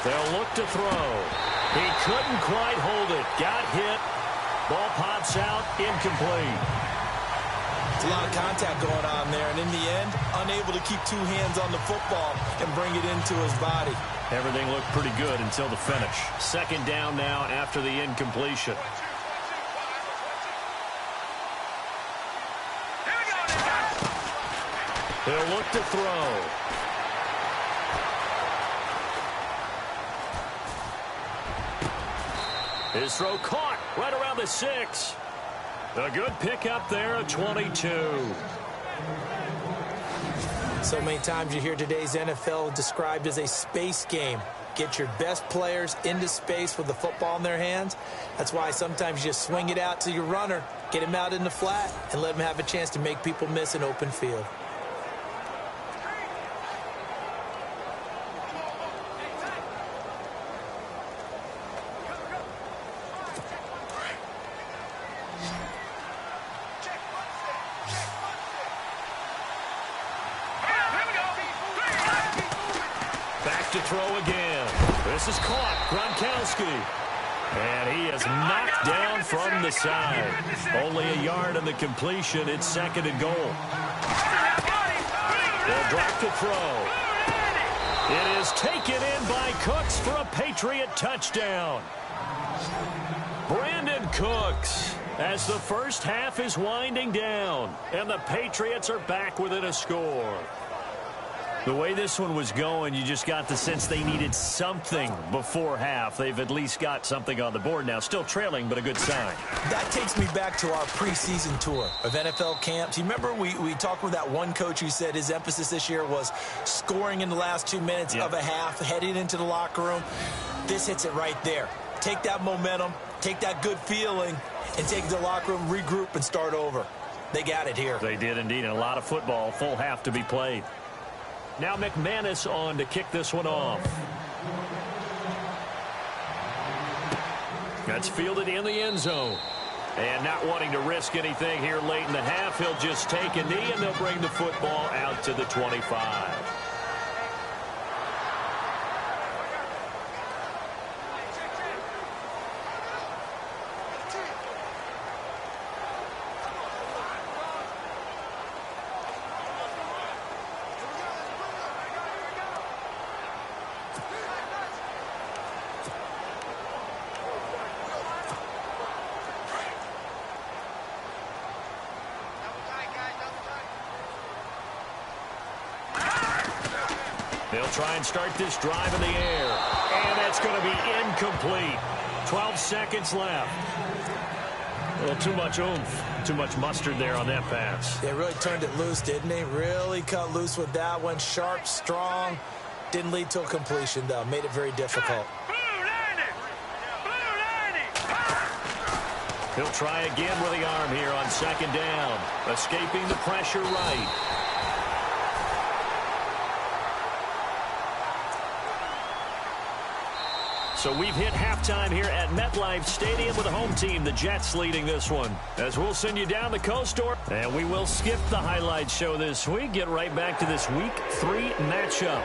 They'll look to throw. He couldn't quite hold it. Got hit. Ball pops out, incomplete. It's a lot of contact going on there, and in the end, unable to keep 2 hands on the football and bring it into his body. Everything looked pretty good until the finish. Second down now after the incompletion. He'll look to throw. His throw caught right around the 6. A good pickup there, a 22. So many times you hear today's NFL described as a space game. Get your best players into space with the football in their hands. That's why sometimes you just swing it out to your runner, get him out in the flat, and let him have a chance to make people miss an open field. to throw again. This is caught. Gronkowski. And he is knocked down from the side. Only a yard on the completion. It's 2nd and goal. They'll drop to throw. It is taken in by Cooks for a Patriot touchdown. Brandon Cooks, as the first half is winding down, and the Patriots are back within a score. The way this one was going, you just got the sense they needed something before half. They've at least got something on the board now. Still trailing, but a good sign. That takes me back to our preseason tour of NFL camps. You remember we talked with that one coach who said his emphasis this year was scoring in the last 2 minutes of a half, heading into the locker room. This hits it right there. Take that momentum, take that good feeling, and take the locker room, regroup, and start over. They got it here. They did indeed, and a lot of football, full half to be played. Now McManus on to kick this one off. That's fielded in the end zone. And not wanting to risk anything here late in the half, he'll just take a knee, and they'll bring the football out to the 25. They'll try and start this drive in the air. And that's going to be incomplete. 12 seconds left. Well, too much oomph. Too much mustard there on that pass. They really turned it loose, didn't they? Really cut loose with that one. Sharp, strong. Didn't lead to a completion, though. Made it very difficult. He'll try again with the arm here on 2nd down. Escaping the pressure right. So we've hit halftime here at MetLife Stadium with the home team, the Jets, leading this one. As we'll send you down the coast, and we will skip the highlight show this week. Get right back to this Week 3 matchup.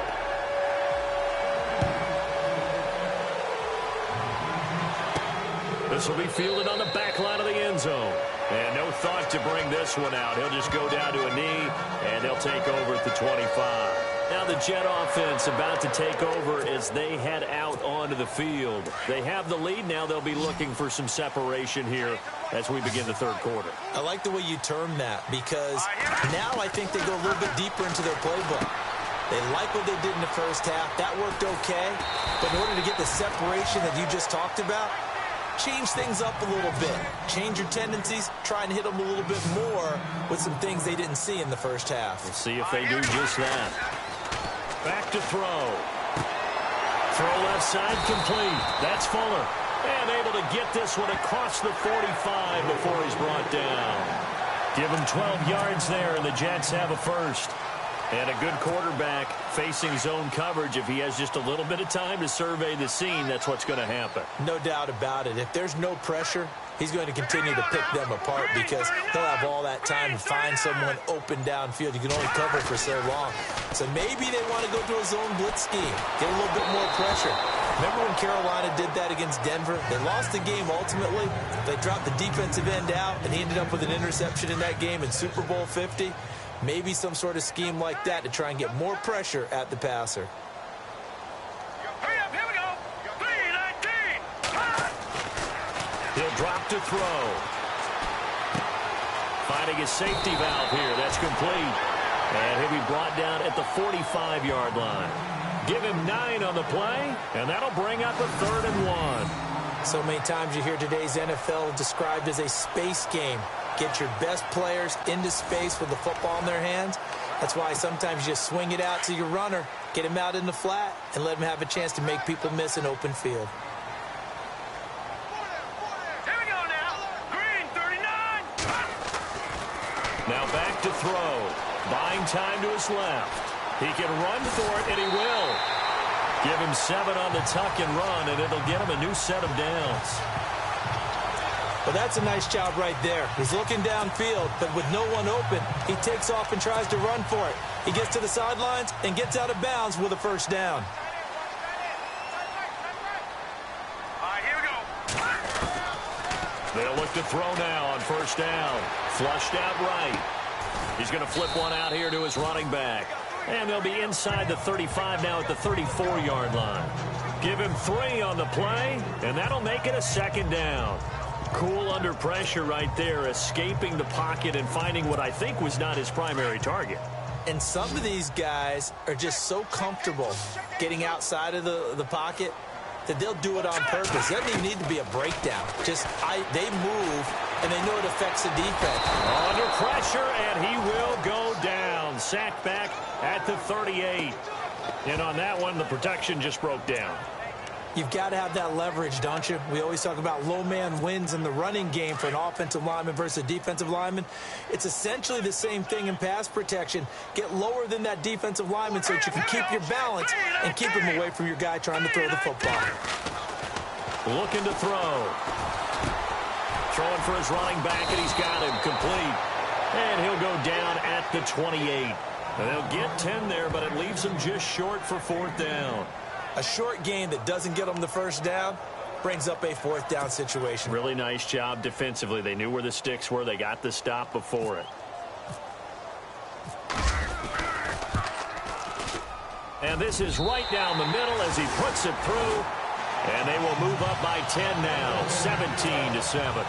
This will be fielded on the back line of the end zone. And no thought to bring this one out. He'll just go down to a knee, and they'll take over at the 25. Now the Jet offense about to take over as they head out onto the field. They have the lead. Now they'll be looking for some separation here as we begin the 3rd quarter. I like the way you term that, because now I think they go a little bit deeper into their playbook. They like what they did in the first half. That worked okay. But in order to get the separation that you just talked about, change things up a little bit. Change your tendencies. Try and hit them a little bit more with some things they didn't see in the first half. We'll see if they do just that. Back to throw. Throw left side complete. That's Fuller. And able to get this one across the 45 before he's brought down. Give him 12 yards there, and the Jets have a first. And a good quarterback facing zone coverage. If he has just a little bit of time to survey the scene, that's what's going to happen. No doubt about it. If there's no pressure, he's going to continue to pick them apart because he'll have all that time to find someone open downfield. You can only cover for so long. So maybe they want to go to a zone blitz scheme, get a little bit more pressure. Remember when Carolina did that against Denver? They lost the game ultimately. They dropped the defensive end out, and he ended up with an interception in that game in Super Bowl 50. Maybe some sort of scheme like that to try and get more pressure at the passer. Hurry up, here we go. 3-19. He'll drop to throw. Finding his safety valve here. That's complete. And he'll be brought down at the 45-yard line. Give him 9 on the play, and that'll bring up a 3rd and 1. So many times you hear today's NFL described as a space game. Get your best players into space with the football in their hands. That's why sometimes you just swing it out to your runner, get him out in the flat, and let him have a chance to make people miss an open field. Here we go now. Green, 39. Now back to throw. Buying time to his left. He can run for it, and he will. Give him 7 on the tuck and run, and it'll get him a new set of downs. Well, that's a nice job right there. He's looking downfield, but with no one open, he takes off and tries to run for it. He gets to the sidelines and gets out of bounds with a first down. They'll look to throw now on first down. Flushed out right. He's going to flip one out here to his running back. And they'll be inside the 35 now at the 34-yard line. Give him 3 on the play, and that'll make it a second down. Cool under pressure right there, escaping the pocket and finding what I think was not his primary target. And some of these guys are just so comfortable getting outside of the pocket that they'll do it on purpose. It doesn't even need to be a breakdown. They move, and they know it affects the defense. Under pressure, and he will go down. Sacked back at the 38. And on that one, the protection just broke down. You've got to have that leverage, don't you? We always talk about low man wins in the running game for an offensive lineman versus a defensive lineman. It's essentially the same thing in pass protection. Get lower than that defensive lineman so that you can keep your balance and keep him away from your guy trying to throw the football. Looking to throw. Throwing for his running back, and he's got him complete. And he'll go down at the 28. They'll get 10 there, but it leaves them just short for 4th down. A short gain that doesn't get them the first down brings up a 4th down situation. Really nice job defensively. They knew where the sticks were. They got the stop before it. And this is right down the middle as he puts it through. And they will move up by 10 now, 17-7.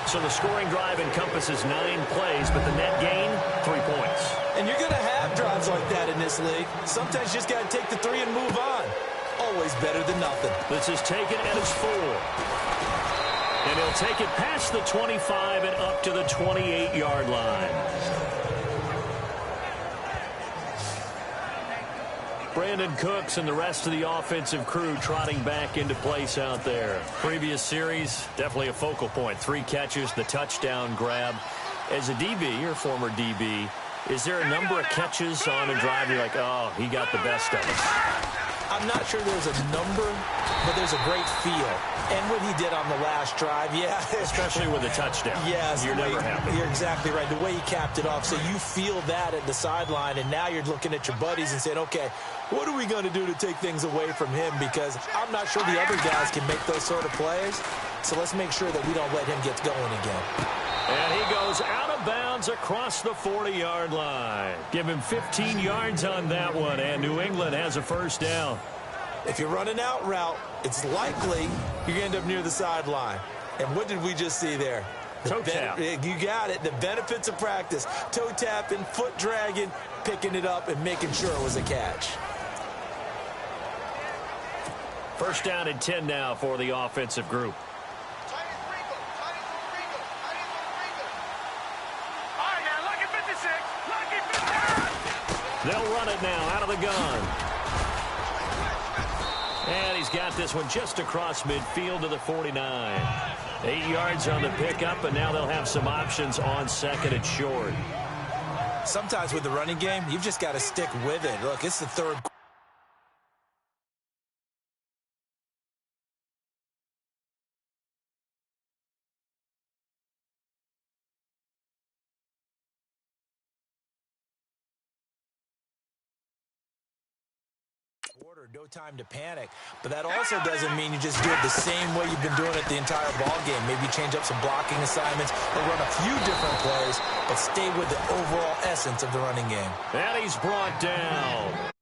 So the scoring drive encompasses 9 plays, but the net gain, 3 points. And you're going to have drives like that in this league. Sometimes you just got to take the 3 and move on. Always better than nothing. This is taken at his 4. And he'll take it past the 25 and up to the 28-yard line. Brandon Cooks and the rest of the offensive crew trotting back into place out there. Previous series, definitely a focal point. 3 catches, the touchdown grab. As a DB, or former DB, is there a number of catches on a drive you're like, oh, he got the best of us? I'm not sure there's a number, but there's a great feel. And what he did on the last drive, yeah. Especially with a touchdown. Yes. You're never happy. You're exactly right. The way he capped it off. So you feel that at the sideline, and now you're looking at your buddies and saying, okay, what are we going to do to take things away from him? Because I'm not sure the other guys can make those sort of plays. So let's make sure that we don't let him get going again. And he goes out of bounds across the 40-yard line. Give him 15 yards on that one, and New England has a first down. If you're running out route, it's likely you're going to end up near the sideline. And what did we just see there? Toe tap. You got it. The benefits of practice. Toe tapping, foot dragging, picking it up, and making sure it was a catch. First down and 10 now for the offensive group. They'll run it now out of the gun. And he's got this one just across midfield to the 49. 8 yards on the pickup, and now they'll have some options on 2nd and short. Sometimes with the running game, you've just got to stick with it. Look, it's the 3rd quarter. No time to panic, but that also doesn't mean you just do it the same way you've been doing it the entire ball game. Maybe change up some blocking assignments or run a few different plays, but stay with the overall essence of the running game. And he's brought down.